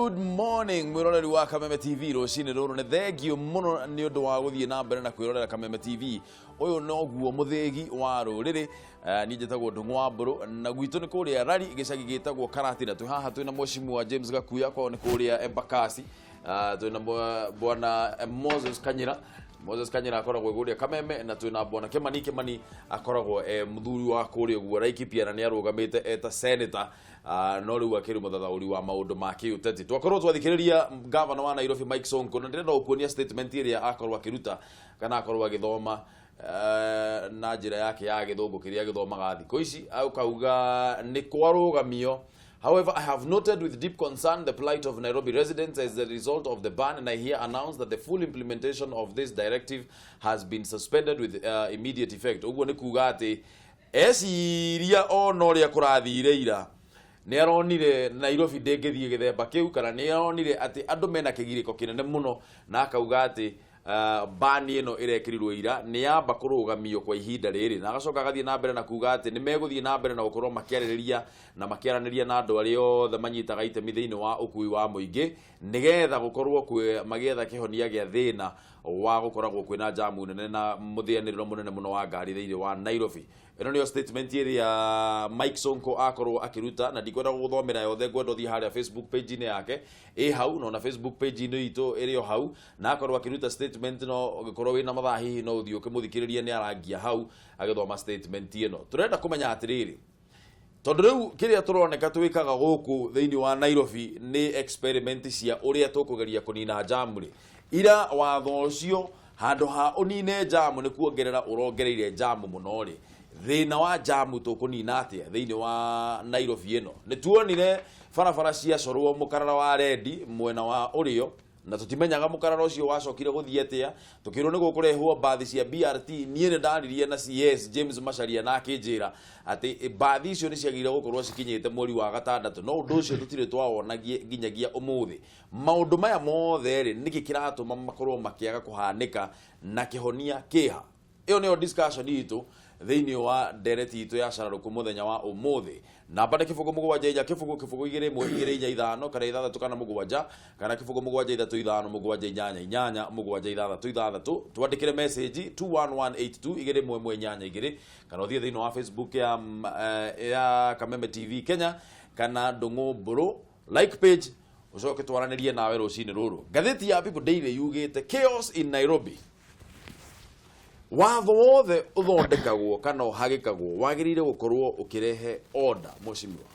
Good morning, mwiroreri wa Kameme TV rucini ruru ne thengio muno ni undu wa guthie na mbere na kwirorera Kameme TV. Uyu no guo muthegi wa ruriri ni njitagwo Ndung'wa Mburu na gwitu ni kuria rari gicagi gitagwo Karatina. Tu haha twina mheshimiwa wa James Gakuya kwa ni kuria Embakasi. Twina bwana Moses Kanyira akoragwo guria Kameme na twina bwana Kimani akoragwo muthuri wa kuria guo Laikipia na ni arugamite eta senator no riu akiri muthathauri wa maundu ma kiuteti. Twakorwo twathikiriria governor wa Nairobi Mike Sonko na ndirenda ukuonia statement iria akorwo akiruta kana akorwo agithoma na njira yake ya githungu kiria githomaga thikũ ici auga ni kwarugamio. However, I have noted with deep concern the plight of Nairobi residents as a result of the ban, and I here announce that the full implementation of this directive has been suspended with immediate effect. Uguo ni kuga ati esiria onoria kurathire ira ni aronire Nairobi ndengithie githemba kiu kana ni aronire ati andu mena kigiriko kinene muno na akauga ati bani ino irekirirwo ira ni yamba kurugamio kwa ihinda riri na agacoka gathie na mbere na kuga ati ni meguthie na mbere na gukorwo makiaririria na makiaraniria na andu ari othe manyitaga itemi thiini wa ukui wa muingi nigetha gukorwo magietha kihonia gia thina wa gukoragwo kwina jamu nene na muthianiriro munene muno wa ngari thiini wa Nairobi. Ino niyo statement ya Mike Sonko akorwo akiruta na ndikwenda guthomera yothe ngwenda thie haria Facebook page ni yake hau no na Facebook page ni itu irio hau na akorwo akiruta statement no gikorwo wina mathaa hihi no uthio kimuthikiriria ni arangia hau agithoma statement ino. Turenda kumenya atiriri tondu riu kiria turoneka twikaga guku thiini wa Nairobi ni experiment cia uria tukugeria kunina jamu ri ira watho ucio handu ha unine jamu ni kuongerera urongereire jamu muno ri thina wa jamu tukunina atia thiini wa Nairobi ino ni tuonire barabara cia corwo mukarara wa redi mwena wa urio na tutimenyaga mukarara ucio wacokire guthie atia tukirwo ni gukurehwo bathi cia BRT nie ndaririe na CS James Macharia na akinjira ati bathi icio ni ciagire gukorwo cikinyite mweri wa gatandatu no undu ucio tutire twawonagie nginyagia umuthi. Maundu maya mothe ri niki kiratuma makorwo makiaga kuhanika na kihonia kiha. Iyo niyo discussion itu thiini wa ndereti itu ya Cararuku muthenya wa umuthi na bada kifugo mugwanja ija kifugo igire mwe igire inya ithano kana ithathatu kana mugwanja kana kifugo mugwanja ithatu ithano mugwanja inyanya mugwanja ithathatu twandikire message 21182 igire mwe inyanya igire kana uthie thiini wa Facebook ya Kameme TV Kenya kana Ndung'wa Mburu like page ucoke twaranirie nawe rucini ruru. Gatheti ya People Daily yugite chaos in Nairobi. Watho wothe uthondekagwo kana uhagikagwo wagirire gukorwo ukirehe order mheshimiwa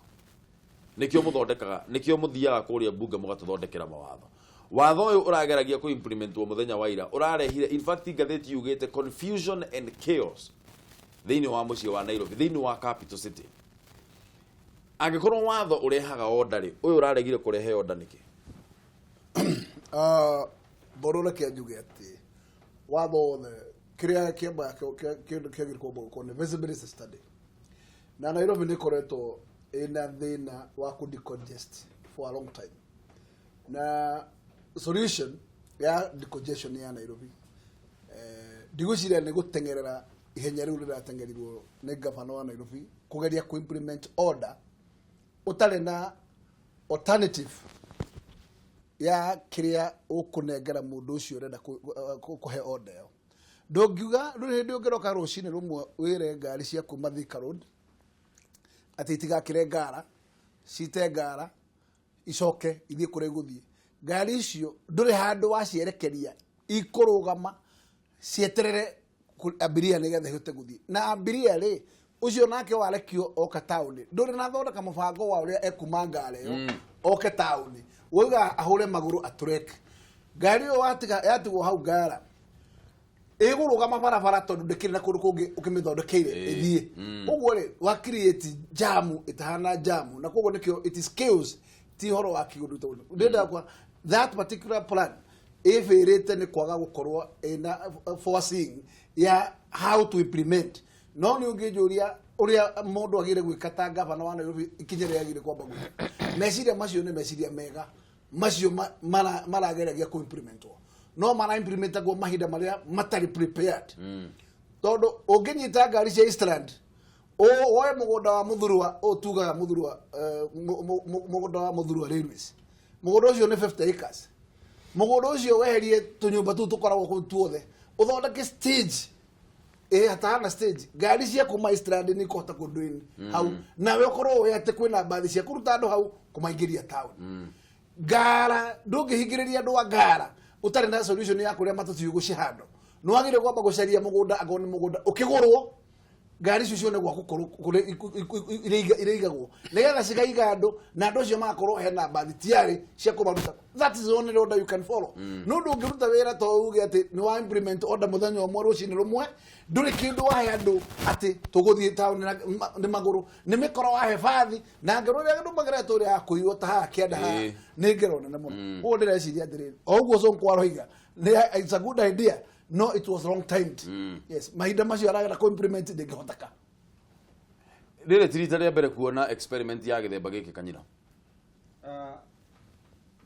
nikio muthondekaga nikio muthiaga kuria bunge mugatuthondekera mawatho. Watho uyu urageragia ku implementwo muthenya wa ira urarehire in fact gatheti yugite confusion and chaos thiini wa mucii wa Nairobi thiini wa capital city. Angikorwo watho urehaga order ri uyu uraregire kurehe order niki borora kia jugeti watho wothe kiria kiamba kiagirwo boko ne visibility study na Nairobi ni koreto ina thina wa ku decongest for a long time na solution ya decongestion ya Nairobi digusira ni gutengerera ihenya riu riratengerirwo ni governor wa Nairobi kugeria ku implement order utale na alternative ya kiria ukunengera mundu ucio renda kuhe order yo ndongiuga ndio ngeroka rucine rumwe wire ngari cia kuma Thika Road ati itigakire ngara cite ngara icoke ithie kure guthie ngari icio nduri handu wacierekeria ikurugama cieterere abiria nigetha ihote guthie na abiria ri ucio nake warekio oka town nduri na thondeka mubango wa uria ekuma ngara yo oka town wiga ahure maguru aturek ngari yo yatigwo hau ngara igurugama barabara tondu ndikire na kundu kungi ukimithondekeire ithie uguo ri wa create jamu itahana jamu na koguo nikio it is chaos ti horo wa kigundu tondu ndenda kwa that particular plan if irete ni kwaga gukorwo ina forcing ya how to implement no ni ungijuria uria mundu agire gwikata governor wa Nairobi ikinyere agire kwamba guthi meciria macio ni meciria mega macio marageragia ku implementwo no mara implementago mahinda maria matari prepared tondu unginyita ngari cia Eastland oe mugunda wa muthurwa otugaga muthurwa mugunda wa muthurwa railways mugunda ucio ni 50 acres mugunda ucio weherie tunyumba tu tukoragwo ku tuothe uthondeke stage hatana stage ngari cia kuma Istrand ni kohota kunduini hau nawe ukorwo we ate kwina bathi cia kuruta andu hau kumaingiria town ngara ndungihingiriria andu wa ngara utari na solution ya kuria matatu gucihando no agire kwamba gucaria mugunda agoni mugunda ukigurwo ngari icio ne gwaku ireigagwo nigetha cigaiga andu na andu cio magakorwo hena bathi tiari cia kumaruta. That is the only order you can follow. No ndungiruta wira to uge ati ni wa implement order muthenya umwe rucini rumwe nduri kindu wahe andu ati tuguthie town ni maguru ni mikoro wahe bathi na ngero ria andu magereto ria kuiyo ta ha kienda ha ni ngero nene muno ugo ndireciria atiriri oguo Sonko aroiga it's a good idea. No, it was wrong timed. Yes, mahinda macio aragera ko implement ndingihotaka. Rire tirita ria mbere kuona experiment ya githemba giki Kanyina.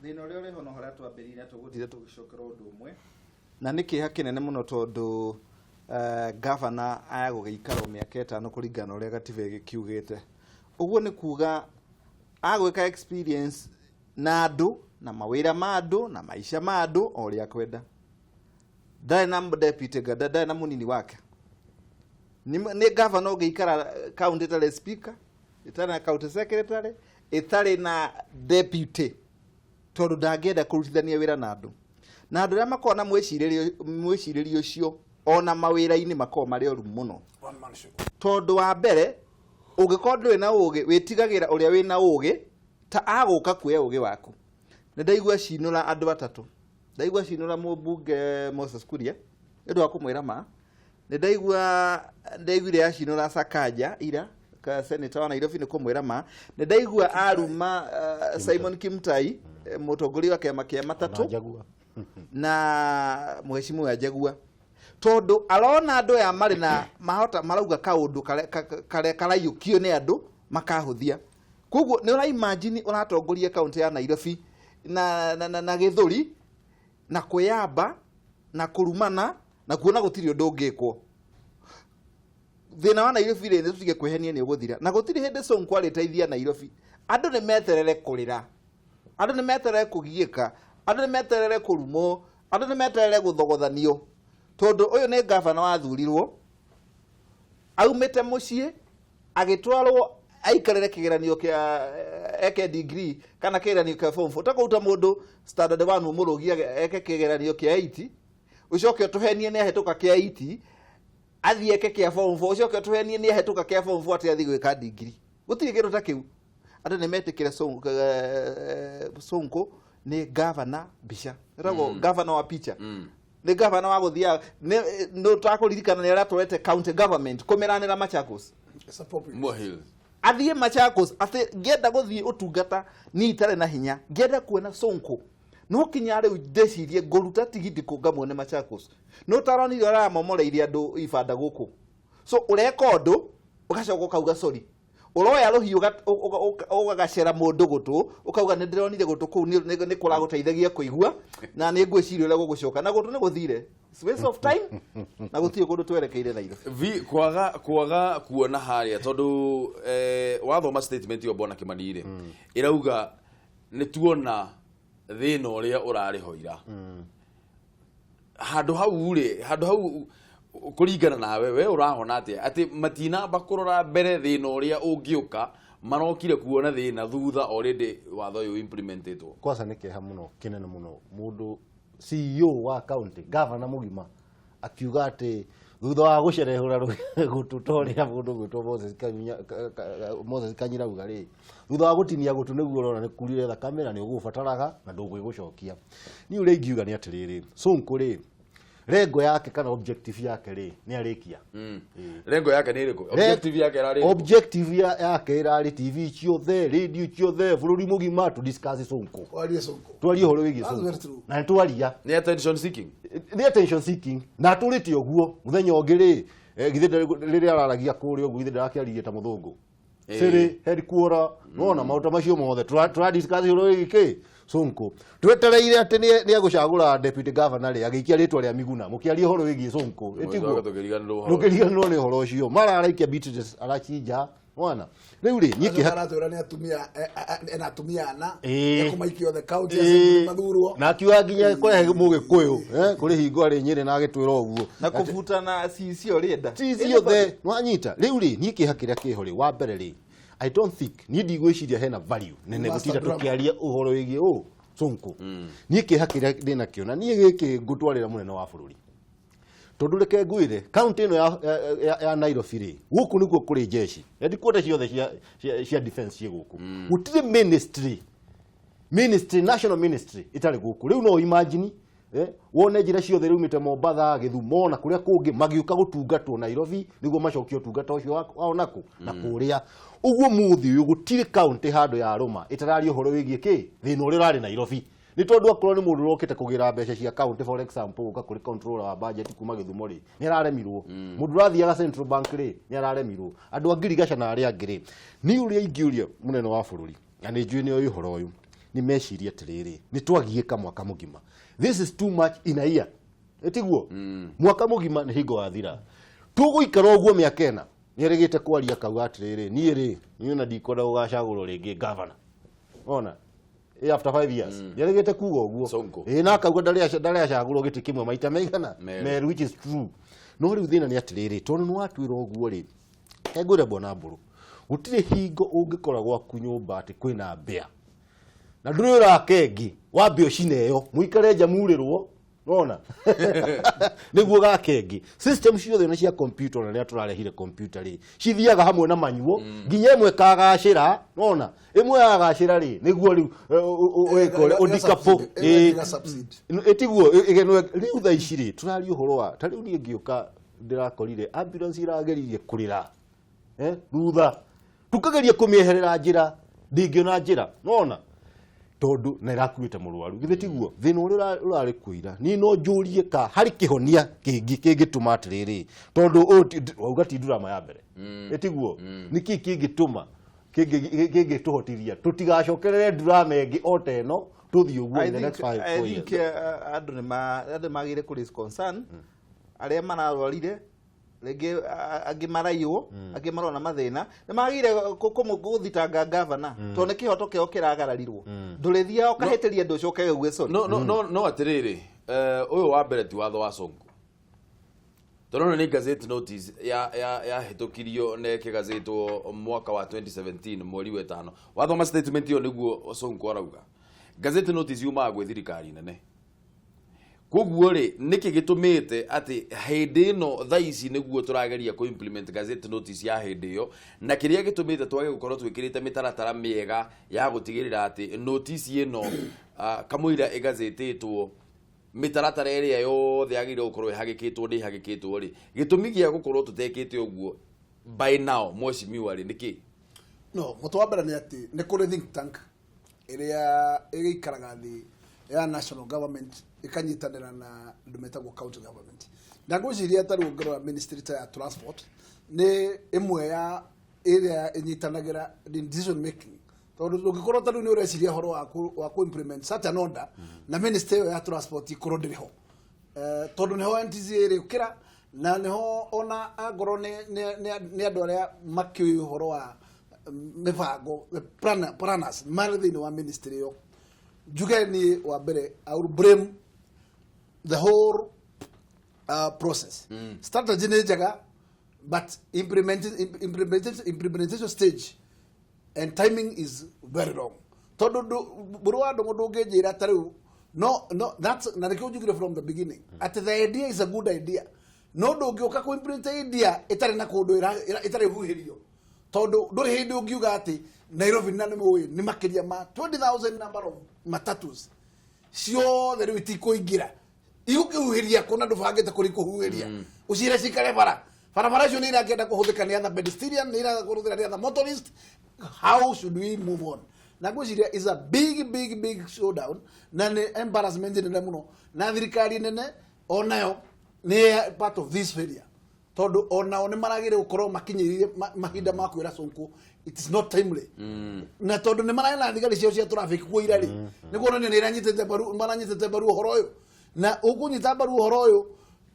Thina uria uri hono haria twambirire tugutire tugicokera undu umwe na niki hakinene muno tondu governor ayagugiikara miaka 5 kuringana uria gatiba gikiugite. Uguo ni kuga agwika experience na andu na mawira ma andu na maisha ma andu oria kwenda. Dynam deputy gada dynam munini wake ni governor ugiikara county tale speaker itari na county secretary itari na deputy tondu ndangenda kurutithania wira na andu ria makona mwiciririo ucio ona mawira-ini makoo mari oru muno tondu wa mbere ungikorwo nduri na ugi witigagira uria wina ugi ta aguka kuya ugi waku. Ndaigua cinura andu batatu ndaigua cinura mubunge Moses Kuria ndu akumwira ma ndaiguire acinura Sakaja ira ka senator wa Nairobi ni kumwira ma ndaigua aruma Simon Kimtai mutongoria wa kiama kia matatu na mheshimiwa Jagua tondu arona andu ya mari na mahota marauga kaundu karayukio ni andu makahuthia. Koguo ni ura imagine uratongoria county ya Nairobi na githuri na kuyamba na kurumana na kuona gutiri undu ngikwo. Thina wa Nairobi ni tutige kwehenia ni uguthira na gutiri hindi Sonko ariteithia Nairobi. Andu ni meterere kurira, andu ni meterere kugiika, andu ni meterere kurumo, andu ni meterere guthogothanio tondu uyu ni governor wathurirwo aumite mucii agitwarwo aikarere kigeranio kia eke degree kana kigeranio kia form 4 utakuruta mundu standard 1 umurugia eke kigeranio kia 8 ucoke tuhenie ni ahetuka kia 8 athie eke kia form 4 ucoke tuhenie ni ahetuka kia form 4 ati athi gwika degree gutiri kindu ta kiu. Andu ni metikire Sonko ni governor bisha rago governor wa picha ni governor wa guthia no takuririkana ni aratwete county government kumeranira Machakos Mohil athie Machakos ati ngenda guthie utungata ni itare na hinya ngenda kuona Sonko no kinya riu ndecirie nguruta tigiti kungamwone Machakos no taroni ora momoreirie andu ibanda guku so ureka undu ugacoka ukauga sorry uroya ruhiu ugagacera mundu gutu ukauga ni ndironire gutu ku ni kuraguteithagia kuigua na ni ngwiciria uria gugucoka na gutu ni guthire space of time na gutie kundu twerekeire na vi kwaga kuona haria tondu wathoma statement yo Bwana Kimanire irauga ni tuona thina uria urarihoira handu hau kuringana nawe we urahona ati matina bakurora mbere thina uria ungiuka marokire kuona thina thutha already watho yu implementetwo. Kwanza nikeha muno kinene muno mundu CEO wa county governor mugima akiuga ati thutha wa gucerehura gututoria mundu gwitwo Moses Kanyira ugari thutha wa gutinia gutu niguo urona ni kurire thakame na ni ugubataraga na ndugwigucokia. Ni uri ngiuga ni atiriri Sonko ri rengo yake kana objective yake ri ni arikia rengo yake ni riko objective yake rari objective yake rari TV ciothe radio ciothe bururi mugima to discuss Sonko twari horo wigi Sonko na twaria ni attention seeking na turiti oguo muthenya ongiri githe riri araragia kuri oguo githe ndarakiaririe ta muthungu siri headquarter nona mauta macio mothe twa discuss horo wigi Sonko twetereire ati ni agucagura deputy governor ri agikia ritwa ria Miguna mukiaria horo wigi Sonko etiguo tukiriganirwo ni horo ucio mararaikia Beatrice arakinja wana riu ri niä aratora ni atumia ana kumaikio the county assembly mathurwo na akiuga nginya kũrehe mũgĩkũyũ kũrĩ hingo arĩ Nyĩrĩ na agĩtwĩra ũguo na kũbutana cicio rĩenda cicio the nwanyita riu ri niĩ kĩeha kĩrĩa kĩho rĩ wa mbere rĩ I don't think niĩ ndigwĩciria hena value nene gũtinda tũkĩaria ũhoro wĩgiĩ Sonko niĩ kĩeha kĩrĩa ndĩna kĩo na niĩ gĩkĩ ngũtwarĩra mũnene wa bũrũri tondu reke ngwire county ino ya Nairobi ri guku niguo kuri jeshi ndikuote ciothe cia defense cie guku gutire ministry national ministry itari guku riu no imagine wone njira ciothe riu mite Mombatha Githumo na kuria kungi magiuka gutungatwo Nairobi niguo macokio tungata ucio wao naku na kuria uguo muthi uyu gutire county handu ya Roma itarari uhoro wigie ki thina uri rari Nairobi ni tondu akorwo ni mundu rokite kugira mbeca cia county for example uka kuri controller wa budget kuma Githumo ri ni araremirwo mundu rathiaga central bank ri ni araremirwo andu angirigaca na ari angiri ni uri ingiuria munene wa bururi na ni njui ni uyu horo uyu ni meciria atiriri ni twagiika mwaka mugima this is too much in a year etiguo mwaka mugima ni hingo wathira tuguikara uguo miaka ena nirigite kwaria kauga atiriri ni ri ni na ndikora ugacagurwo ringi governor ona after 5 years nirigite kuga uguo na akauga ndari acagurwo giti kimwe maita maigana meru which is true no riu thina ni atiriri tondu ni watwira uguo ri egure bona mburu gutire hingo ungikora gwaku nyumba ati kwina mbea na ndurira kengi wambio cineyo muikare jamurirwo ona niguo ga kengi system ciothe na cia computer na ria turarehire computer ri cithiaga hamwe na manyuo nginya imwe kagacira ona imwe agacira ri niguo riu wekore odikapo etiguo igenwe riu tha iciri turari uhoro wa ta riu ni ngiuka ndirakorire ambulance irageririe kurira rutha tukageria kumieherera njira ndingiona njira ona tondu na irakuite murwaru githitiguo thina uri urari kuira ni no njurie ka hari kihonia kingituma atiriri tondu auga ti ndurama ya mbere etiguo niki kingituma kingituhotiria tutigacokerere ndurama ingi oteno tuthii uguo in the next 5 years andu magire ku concern aria mararwarire rege agimarayo agimarona mathina ni magire guthitanga governor to ne kihoto keo kiragararirwo ndurithia okahetiria ndu coke gweso no atiriri uyu wa mbere ti watho wa Sonko tono ni gazette notice ya hitokirio ne kigazetwo mwaka wa 2017 mweri wa 5 wathoma statement yo niguo Sonko arauga gazette notice yuma gwe thirikari nene koguo ri niki gitumite ati hindi no thaici niguo turageria ku implement gazette notice ya hindi yo na kiria gitumite twage gukorwo twikirite mitaratara miega ya gutigirira ati notice ino kamuira igazetitwo mitaratara iria yothe yagire gukorwo ihagikitwo ni ihagikitwo ri gitumi gia gukorwo tutekite uguo by now mweshimiwa ri niki no mutwambara ni ati ni kuri think tank iria igikaraga thi ya national government ikanyitanira na ndumetagwo county government ndagociria taru ngoro ministry ya transport ni imwe ya iria inyitanagira decision making tondu ugikorwo taru ni ureciria horo wa ku implement certain order na ministry ya transport ikoro ndiriho tondu niho NTC iri ukira na niho ona agoro ni andu aria makiu horo wa mibango planners marithini wa ministry yo jugeni wa bere I will blame the whole process strategy ni jaga but implementation stage and timing is very wrong todo burwa do ngejira taru no that's na nikujugire from the beginning at the idea is a good idea no do ngioka ku implement idea itari na kundu itari huhirio todo do hindi ungiuga ati Nairobi na ni makiria ma 20,000 number of matatus sio the witiko igira iukihuhiria kuna ndubangite kuri kuhuhiria ucire cikare bara cio ni irakienda kuhuthika ni other pedestrian ni irakienda kuhuthika ni other motorist how should we move on na gwiciria is a big showdown na ni embarrassment nene muno na thirikari nene onayo ni part of this failure tondu onao ni maragire gukorwo makinyiririe mahinda ma kwira Sonko it is not timely na tondu ni marana thigari cia traffic kuira ri niguo ni iranyitete baru maranyitete baru horo uyu na ukunyita baru horo uyu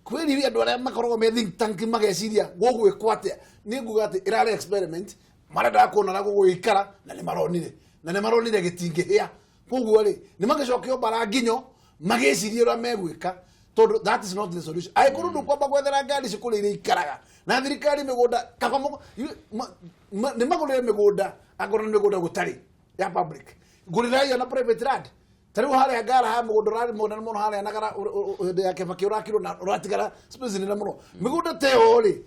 kwiri andu aria makorwo me think tank mageciria gogwe kwate ni nguga ati irare experiment marenda kuona na gũgũikara na nĩ maronire gĩtingĩhĩa koguo rĩ nĩ magĩcokio baranginyo magĩcirie ũrĩa megwĩka tondu that is not the solution aikuru ndukwamba gwethera ngari cikũrĩ iria ikaraga na thirikari mĩgũnda kaba nĩ magũrĩre mĩgũnda angorwo nĩ mĩgũnda gũtarĩ ya public ngũrĩra iyo na private land tarĩu harĩa ngara ha mũgũnda ũrarĩ mũnene mũno harĩa nagara hĩndĩ ya Kĩbakĩ ũrakirwo na ũratigara space nene mũno mĩgũnda ta ĩyo rĩ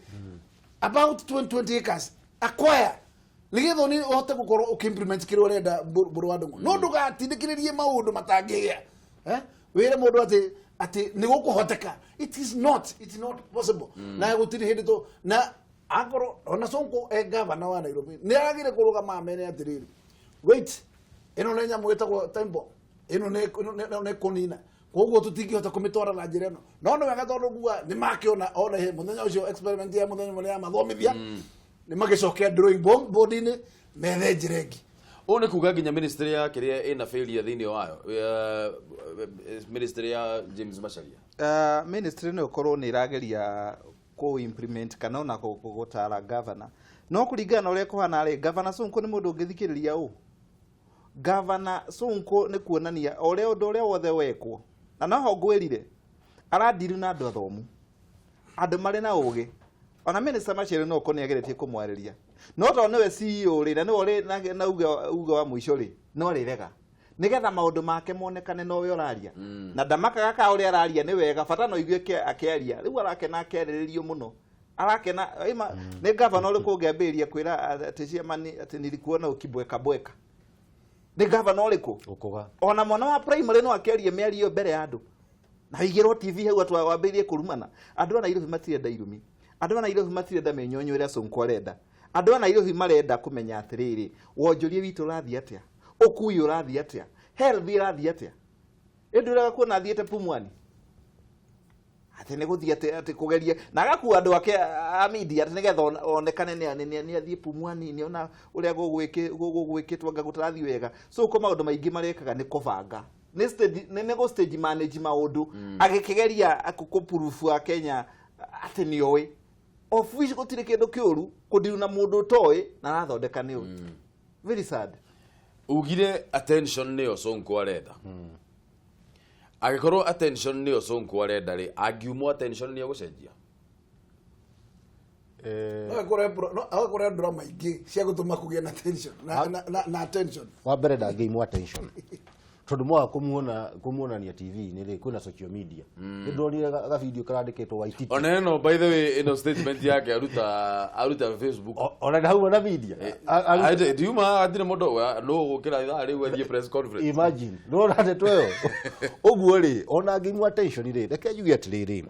about 20 acres acquire nigetha ni uhote gukorwo ukimplement kiri urenda buru wa ndungu no ndugatindikiririe maundu matangĩgĩa wĩre mũndũ ati ni gukuhoteka it is not possible na gutiri hindi to na akoro ona Sonko governor wa Nairobi ni agire kurugama amene atiriri wait ino nĩ nyamũ ĩtagwo tembo ino nĩ kunina koguo tutingĩhota kũmĩtwara na njĩra ĩno no nĩ wega tondũ nguga nĩ makĩona ona he mũthenya ũcio experiment ya mũthenya mũnene ya mathomithia nĩ magĩcokia drawing board-inĩ methe njĩra ĩngĩ o nĩ kuga nginya ministry ya kĩrĩa ĩna failure thĩinĩ wayo ministry ya James Macharia ministry nĩ ũkorwo nĩ ĩrageria ku implement kana ona gũtara governor no kũringana na ũrĩa kũhana rĩ governor Sonko nĩ mũndũ ũngĩthikĩrĩria ũũ governor Sonko nĩ kuonania ũrĩa ũndũ ũrĩa wothe wekwo na noho ngwĩrire aradiru na andũ athomu andũ marĩ na ũgĩ ona minister Macharia no kone ageretie kumwarĩria no to nĩwe CEO rĩ na nĩwe na uga wa mũico rĩ no rĩrega nigetha maũndũ make monekane no we ũraria na ndamakaga ka ũrĩa araria nĩ wega bata no igue akĩaria rĩu arakena akĩarĩrĩrio mũno arakena nĩ governor ũrĩkũ ũngĩambĩrĩria kwĩra atĩ ciamani atĩ nilikuona ukibweka nĩ governor ũrĩkũ ukuga ona mwana wa primary no akĩaria mĩario mbere ya andũ na igĩrwo TV hau atwambĩrĩrie kũrumana andũ a Nairobi matirenda irumi andũ a Nairobi matirenda menyonyo ĩrĩa Sonko arenda andũ a Nairobi marenda kũmenya atĩrĩrĩ wonjoria witũ ũrathiĩ atĩa ũkui ũrathiĩ atĩa health ũrathiĩ atĩa ĩndũraga kuona athiĩte Pumwani atĩ nĩ gũthiĩ atĩ kũgeria na agakuua andũ ake a media atĩ nĩgetha onekane nĩ athiĩ Pumwani nĩ ona ũrĩa gũgwĩkĩtwo anga gũtarathiĩ wega so ko maũndũ maingĩ marekaga nĩ kũbanga nĩ go stage manage maũndũ agĩkĩgeria kũproof wa Kenya atĩ nĩ oĩ of which gũtirĩ kĩndũ kĩũru kũndiru na mũndũ ũtoĩ na arathondeka nĩ ũũ very sad ugire attention nĩyo Sonko arenda agĩkorwo attention nĩyo Sonko arenda rĩ angiumwo attention nĩ egũcenjia agakora drama ingĩ cia gũtũma kũgĩa na attention na attention wa mbere ndangĩimwo attention tondu mwa kumuonania TV nĩ rĩ kwĩna social media nĩ ndonire ga video karandĩkĩtwo wa ititi ona no by the way ino statement yake aruta Facebook ona ndahuma na media diuma atire mũndũ no gũkĩra ithaa rĩu athiĩ press conference imagine no rate tweyo ũguo rĩ ona ngĩimwo attention rĩ reke yuge atĩrĩrĩ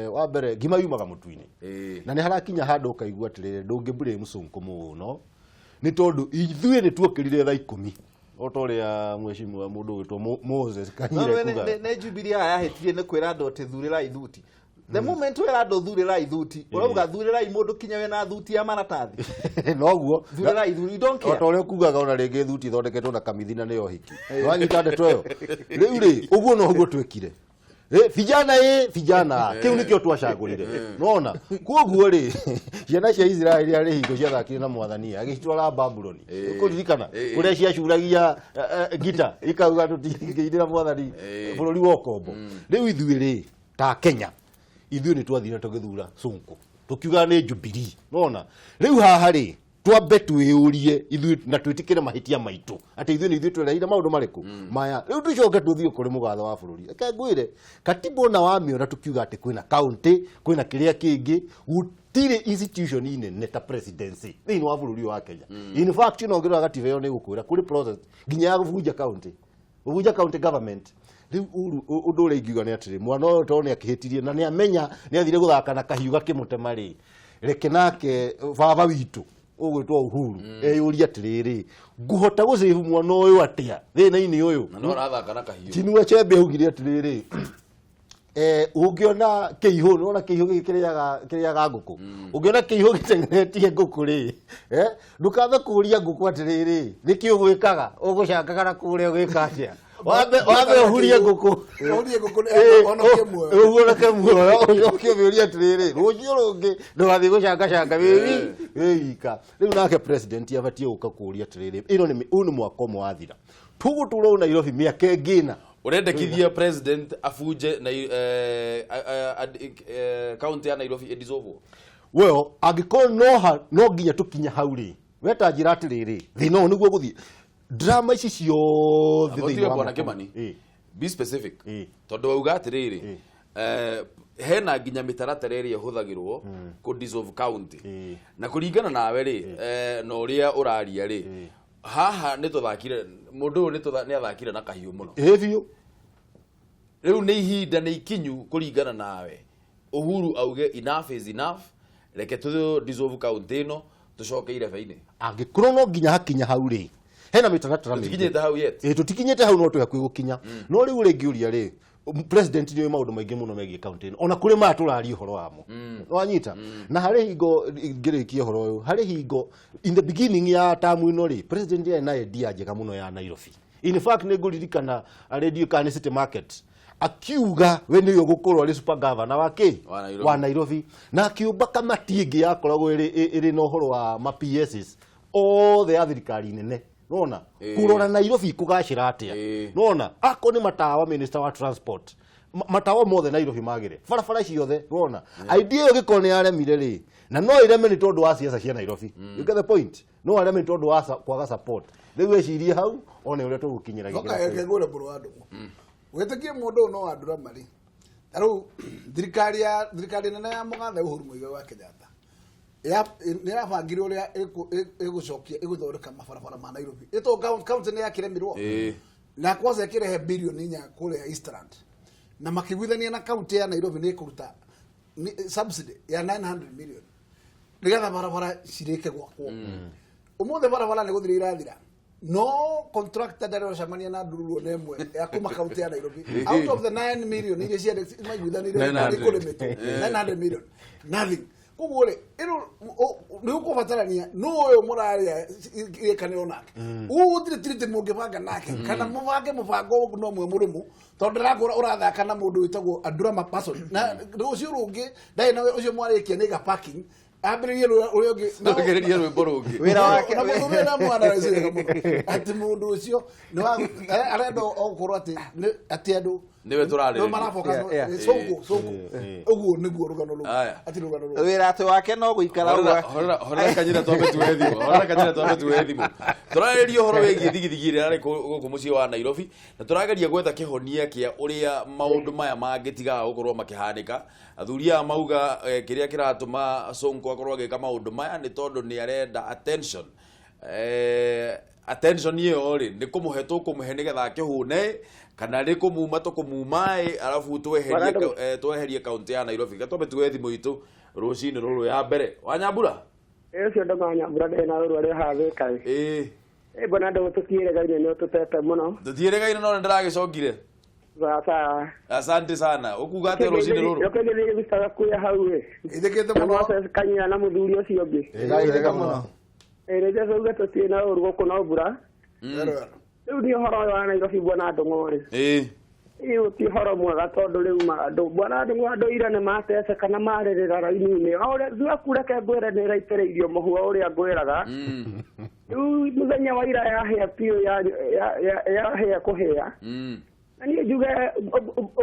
wa mbere ngima yumaga mũtu-inĩ na nĩ harakinya handũ ũkaigua atĩrĩrĩ ndũngĩblame Sonko mũno nĩ tondũ ithuĩ nĩ tuokĩrire thaa 10 otoria mheshimiwa mũndũ gwĩtwo Moses Kanyire kuga nĩ Jubilee yahĩtirie nĩ kwĩra andũ atĩ thurĩra ithuti the moment wĩra andũ thurĩra ithuti ũrauga thurĩra mũndũ kinya we na thuti ya maratathi noguo thurĩra ithuti don't care otoria kugaga ona rĩngĩ thuti thondeketwo na kamithina nĩyo hiki wanyita ndeto ĩyo rĩu rĩ ũguo no ũguo twĩkire vijana kiu nikio twacagũrire nona koguo ri ciana cia Israeli ari hingo cia thakire na mwathani agicitwara Babyloni kuririkana kuria cia curagia gita ikauga tutingĩindĩra mwathani bũrũri wa Kombo riu ithuĩ ri ta Kenya ithuĩ ni twathire tũgĩthura Sonko tukiuga ni Jubilee nona riu haha ri twambe twĩũrie ithuĩ na twĩtĩkĩre mahĩtia maitũ atĩ ithuĩ nĩ ithuĩ twereire maũndũ marĩkũ maya rĩu tucoke tũthiĩ kũrĩ mũgatho wa bũrũri reke ngwĩre katiba na wamĩona tukiuga atĩ kwĩna county kwĩna kĩrĩa kĩngĩ gũtirĩ institution nene ta presidency thĩinĩ wa bũrũri wa Kenya in fact no ngĩrora katiba ĩyo nĩ gũkwĩra kũrĩ process nginya ya gũbunja county government rĩu ũndũ ũrĩa ingiuga nĩ atĩrĩ mwana ũyũ to nĩ akĩhĩtirie na nĩ amenya nĩ athire gũthaka na kahiũ gakĩmũtema rĩ reke nake baba witũ ũgwĩtwo Uhuru eyũria atĩrĩrĩ ngũhota gũsave mwana ũyũ atĩa thĩna-inĩ ũyũ na no arathaka na kahiũ Chinua Achebe augire atĩrĩrĩ ũngĩona kĩihũ nona kĩihũ kĩrĩaga ngũkũ ũngĩona kĩihũ gĩtengenetie ngũkũ rĩ ndũkathe kũria ngũkũ atĩrĩrĩ nĩkĩ ũgwĩkaga ũgũcangaga na kũrĩa ũgĩka atĩa wabe hurie nguku Uhurie nguku ono kemwe. uguo kemwe ukioberia tiriri rucio rungi ndugathi gucanga canga wika riu nake president abatie uka kuria tiriri ino ni unu mwako mwathira tugu turo Nairobi miaka ingina urendekithia president afuje na county ya Nairobi edissolve well agiko no nginya tukinya hauri weta njira atiriri thino niguo guthie drama ici ciothe thiini bwana Kimani be specific tondu wauga atiriri hena nginya mitaratara iria huthagirwo ku dissolve county na kuringana nawe ri no uria uraria ri haha ni tuthakire mundu ni athakire na kahiu muno biu riu ni ihinda ni ikinyu kuringana nawe Uhuru auge enough is enough reke tu dissolve county no tucoke irefa-ini angikorwo no nginya hakinya hau ri hena mitaratara tukinyete hau yet tutikinyete hau no twakwi gukinya no riu ri ngiuria ri president ni maundu maingi muno megie county ona kuri ma turari uhoro wamo wanyita na hari hingo ngirikia uhoro uyu hari hingo in the beginning ya term ino ri president ya na idea njega muno ya Nairobi in fact ni nguririkana radio kan city market akiuga we ni gukorwo ari super governor wa Nairobi na akiuba kamati ingi yakoragwo iri no uhoro wa ma PSs all the thirikari nene nona kurora Nairobi kugashira atia nona ako ni matawa minister wa transport matawa mothe Nairobi magire barabara ciothe nona idea yo gikone yaremire ri na no ireme ni tondu wa siasa cia Nairobi you get the point no areme ni tondu wa kwaga support riu ecirie hau one uria tugukinyira gira okay ngore buru andu wetakie mundu no andura mari riu thirikari nene ya mugathe Uhuru Muigai wa Kenyatta ni rabangire uria igucokia iguthoreka mabarabara ma Nairobi ito county ni yakiremirwo na kwaza kirehe bilioni 4 kule Eastland na makigwithania na county ya Nairobi ni kuruta subsidy ya 900 million nigetha barabara cirike gwakwo umuthe barabara ni guthira irathira no contractor ndaro camania na ndururo nemwe ya kuma county ya Nairobi out of the 9 million iria cia maigwithanire ni kuremeto 900 million nothing kugore ero ni ukubatarania no uyo muraria ikaniro nake utire tirite mungibanga nake kana mubange mubango no mwe murumu tondu ndakura urathaka na mundu witagwo andura ma person na rucio rungi ndai na ucio mwarikia ni ga parking ambiririe urio ngi no gereria rwimbo rungi wira wake na mundu na mwana reciria ati mundu ucio ni arenda okorwo ati andu niwe turari no marafoka songo uguo niguo rugano rugu ati rugano rugu wira ati wake no guikara hora kanyira twambe tuwe thimu turaririo horo wegi thigithigire ari guku muci wa Nairobi na turageria gwetha kihonia kia uria maundu maya mangitiga gukorwo makihanika athuria mauga kiria kiratuma Sonko akorwo agika maundu maya ni tondu ni arenda attention attention iyo ri ni kumuhe tukumuhe nigetha kihune kana ri kumuma tukumumai alafu tweherie county ya Nairobi gatombe tuwe thimu itu rucini ruru ya mbere Wanyambura ecio ndo Wanyambura ndena ruru ari hathika bona ndo tukire gaine no tutete muno tutire gaine no ndiragicongire sasa asante sana ukuga ate rucini ruru yokegerie bisaga kuya hawe ithekete muno kanyira na muthuri ucio ngi ithekete muno reje sauga tutina urugo kuna bura riu ni horo wa Nairobi bona ndongore iyo ti horo mwega tondu riu andu bona andu ira ne matece kana marerera raini-ini ore thua ke ngwire ni raitereirio muhua uria ngwiraga riu muthenya wa ira yahia pio ya kuhia ani njuge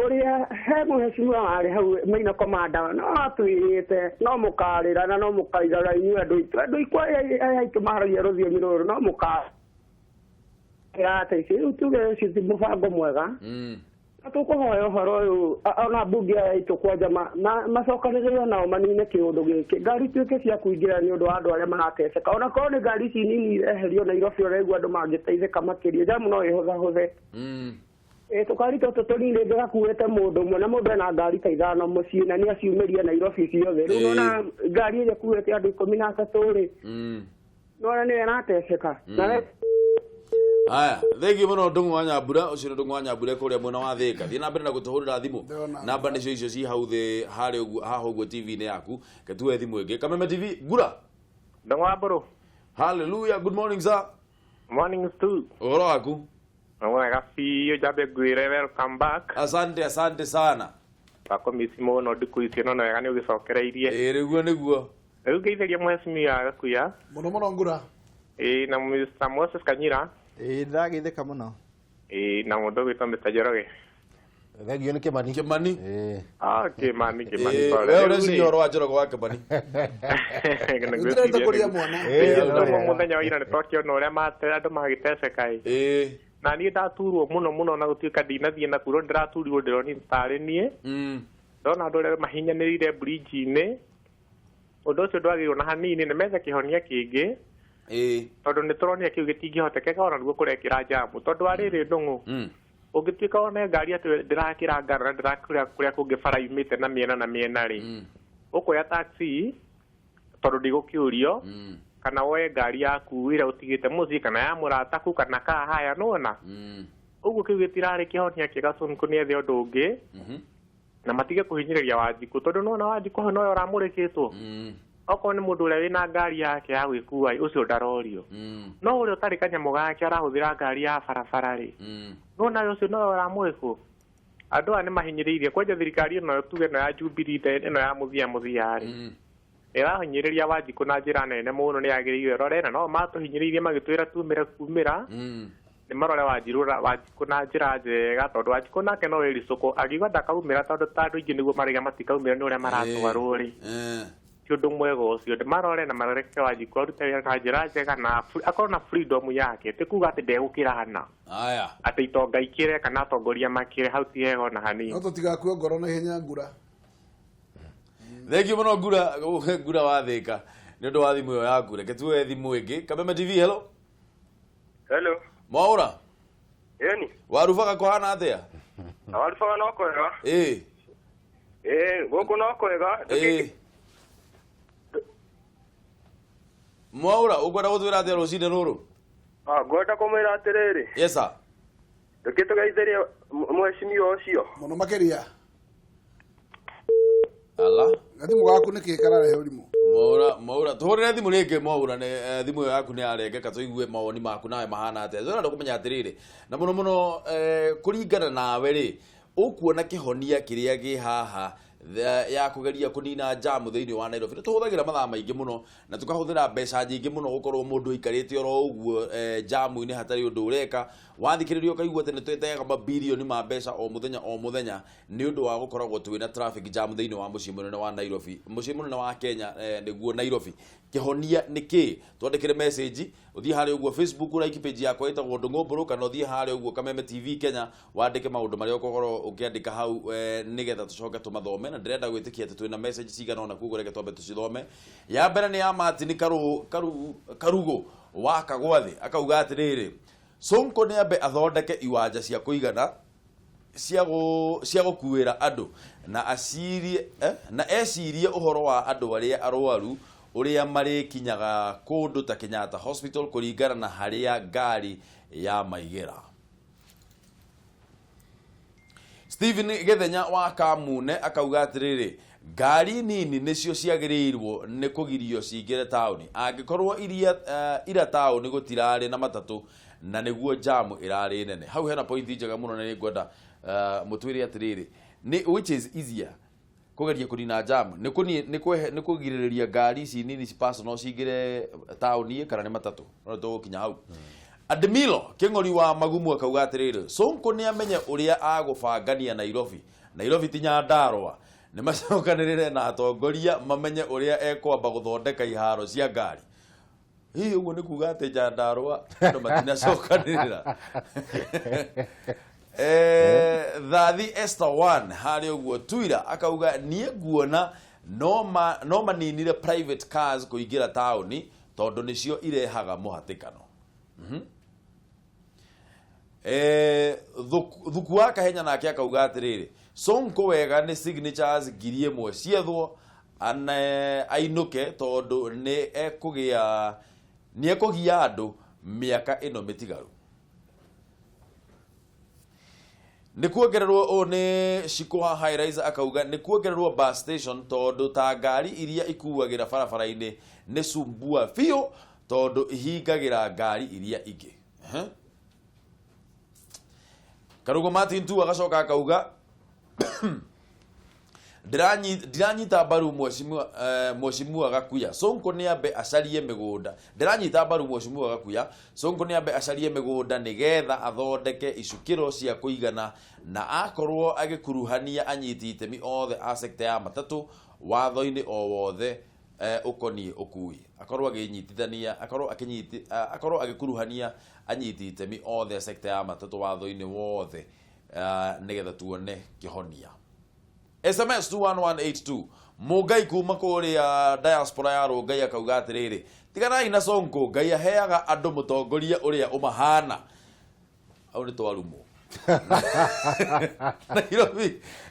uria he muheshimiwa ari hau maina komanda no atwirite no mukarira na no mukaiga raini andu ikwa itumaragia ruthiemi ruru no muka ya taici tuge ci mubango mwega tukuhoya uhoro uyu ona bunge itu kwa jama macokanĩrĩrio nao manine kiundu giki ngari tuike cia kuingira ni undu wa andu aria marateceka ona korwo ni ngari ici nini ireherio Nairobi uregua andu mangiteithika makiria jamu no ihuthe tukari tutu tunini ngakuite mundu mwe na mundu ena ngari ta ithano mucii na ni aciumiria Nairobi ciothe riu nona ngari iria kuite andu 13 ri nona ni arateceka na aya thegi muno ndungu Wanyambura ucio ndungu Wanyambura kuria mwena wa Thika thina mbere na gutuhurira thimu namba nicio icio ci hauthe hari ugu haha ugu TV ni yaku ketuwe thimu ingi Kameme TV gura ndungu Wamburu hallelujah good morning sir morning too oro waku Mwega fiyo jabe gwire welcome back. Asante sana. Bako misimo no dikuisi no wega ni ugicokereirie. Riguo niguo. Riu ngeithiria mwesimiya gakuya. Muno ngura. Na Mr. Moses Kanyira. Ndagitheka muno. Na mundu gwitwa Mr. Njoroge. Thegio ni Kimani. Kimani. Kimani. Wewe ureci nyoro wa Njoroge wa Kimani. Ndirenda kuria mwana. Ndio muthenya wa ira ni twakiona uria mate andu magiteceka na ni ndaturwo muno na gutuika ndinathie na kuro ndiraturirwo ndironi ntari nie ndona andu aria mahinyanirire bridge-ini undu ucio ndwagirwo na hanini ni metha kihonia kingi tondu ni turonia kiu gitingihoteka ona niguo kurekira jamu tondu ariri ndungu ungituika ona ngari ati ndirakira ngara ndirakira kuria kungi bara yumite na miena ri ukuya taxi tondu ndigukiurio kana woe ngari yaku ira utigite muzi kana ya murataku kana ka haya nona uguo kiu gitirari kihonia kigaconku ni ethe undu ungi na matige kuhinyiriria Wanjiku tondu nona Wanjiku no uramurikitwo oko ni mundu uria wina ngari yake ya gwikua ucio ndarorio no uria utari kanyamu gake arahuthira ngari ya barabara ri nona ucio no uramurikwo andu ani mahinyiriirie kwenja thirikari no tuge no ya Jubilee ino ya muthia ri irahinyiriria Wanjiku na njira nene muno ni agiriire rore na no matuhinyiriirie magitwira tumire kumira ni marore Wanjiku na njira njega tondu Wanjiku nake no iricuko agiuga ndakaumira tondu tandu ingi niguo mariga matikaumira ni uria maratwarwo ri kiundu mwega ucio ndi marore na maroreke Wanjiku arute wira na njira njega na akorwo na freedom yake tikuga ati ndegukirana ati itonga ikire kana atongoria makire hau ti hego na hanini no tutigakuo ngoro na ihenya ngura. Thank you muno ngura wathika ni undu wa thimu yo yaku reke tuwe thimu ingi Kameme TV. Hello Mwaura Yeni warufaga kohana atia awarufaga no kwega guku no kwega Mwaura ukwenda gutwira atia rucinde ruru ngwenda kumwira atiriri yes sir tukitugeithirie mweshimio ucio muno makiria ala thimu gaku ni kikararehe urimu Mwaura tuhurire thimu ringi Mwaura ni thimu yaku ni arengeka tuigue mawoni maku nawe mahana atia zora ndukumenya atiriri na muno kuringana nawe ri ukuona kihonia kiria gi haha ya kugeria kunina jamu thiini wa Nairobi tuhuthagira mathaa maingi muno na tukahuthira mbeca nyingi muno gukorwo mundu ikarite oro uguo jamu ini hatari undu ureka wathikiririo kaigua ati nitwetega mabilioni ma mbeca o muthenya ni undu wa gukoragwo twina traffic jam thiini wa mucii munene wa Nairobi mucii munene wa Kenya niguo Nairobi kihonia niki twandikire message uthie hari uguo Facebook like page yakwa itagwo Ndung'u kana uthie hari uguo Kameme TV Kenya wandike maundu maria ukokorwo ukiandika hau nigetha tucoke tumathome na ndirenda gwitikia ati twina message cigana ona kugo reke twambe tucithome ya mbere ni ya Martin Karugo wa Kagwathi akauga atiriri Sonko ni ambe athondeke iwanja cia kuigana cia gukuira andu na asirie na esirie uhoro wa andu aria arwaru uria mari kinyaga kundu ta Kenyatta Hospital kuringana na haria ngari ya maigera. Stephen Gethenya wa Kameme akauga atiriri ngari nini nicio ciagirirwo ni kugirio cingire tauni angikorwo ira tauni gutirari na matatu na niguo jamu irari nene hau hena point njega muno na ni ngwenda mutwiri atiriri ni which is easier kugeria kunina jamu ni kugiririria ngari ici nini personal cingire tauni kana ni matatu no tugukinya hau Admilo kingori wa Magumu akauga atiriri Sonko ni amenye uria agubangania Nairobi ti Nyandarua ni macokanirire na atongoria mamenye uria ekwamba guthondeka iharo cia ngari hii uguo ni kuga ati Nyandarua ndo matinacokanirira Thathi Esther 1 hari uguo Twitter akauga nie guona no maninire private cars kuingira tauni tondu nicio irehaga muhatikano thuku wa Kahenya nake akauga atiriri Sonko wega ni signatures ngiri imwe ciethwo ainuke tondu ni ekugia andu miaka ino mitigaru ni kuongererwo ni Shikoha High Rise akauga ni kuongererwo bus station tondu ta ngari iria ikuagira barabara-ini ni sumbua fio tondu ihingagira ngari iria ingi Karugo Martin tu agacoka akauga ndiranyita mbaru mweshimua gakuya Sonko niambe acarie migunda ndiranyita mbaru mweshimua gakuya Sonko niambe acarie migunda nigetha athondeke icukiro cia kuigana na akorwo agikuruhania anyiti itemi othe a sekta ya matatu watho-ini o wothe ukoni ukui akorwo aginyitithania akorwo agikuruhania anyiti itemi othe sekta ya matatu watho-ini wothe nigetha tuone kihonia. SMS 21182 Mugai kuma kuria diaspora ya Rongai akauga atiriri tiganai na Sonko Ngai aheaga andu mutongoria uria umahana au ni twarumo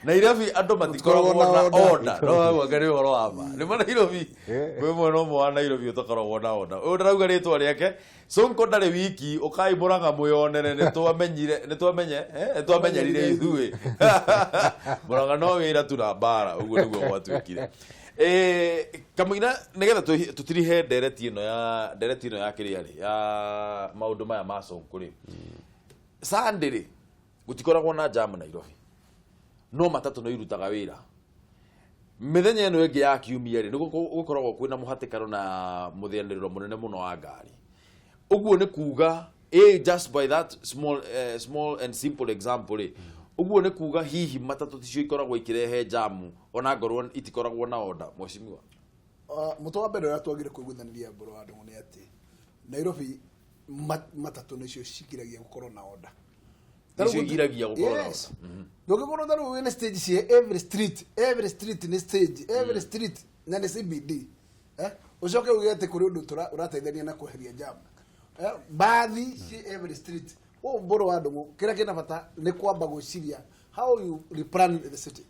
Nairobi andu matikoragwo na order no ngari horo ama ni mana Nairobi we mwana mwa Nairobi utakoragwo na order u ndarauga ritwa riake Sonko ndari wiki ukai Murang'a muyonere ni twamenyerire ithuĩ Murang'a no wira tu na bara uguo niguo gwatuĩkire Kamũira nigetha tutirihe ndereti ino ya kiriari ya maundu maya ma Sonko ri Sunday ri gutikoragwo na jam Nairobi no matatu no irutaga wira mithenya ino ingi ya kiumia ri nigukoragwo kwina muhatikano na muthianiriro munene muno wa ngari uguo ni kuga just by that small and simple example uguo ni kuga hihi matatu ticio ikoragwo ikirehe jamu ona ngorwo itikoragwo na order mweshimiwa mutoa mbere ya twagire kuiguthaniria mboro wa ndongo ni ati Nairobi matatu nicio cikiragia gukorwo na order nicio igiragia gukorwo na order ndogorwo ndaru wena stage cia every street ni stage every street na ni CBD ucoke ugete kuri undu urateithania na kuheria jamu bathi ci every street mboro wa ndongo kira kina bata ni kwamba guciria how you replan the city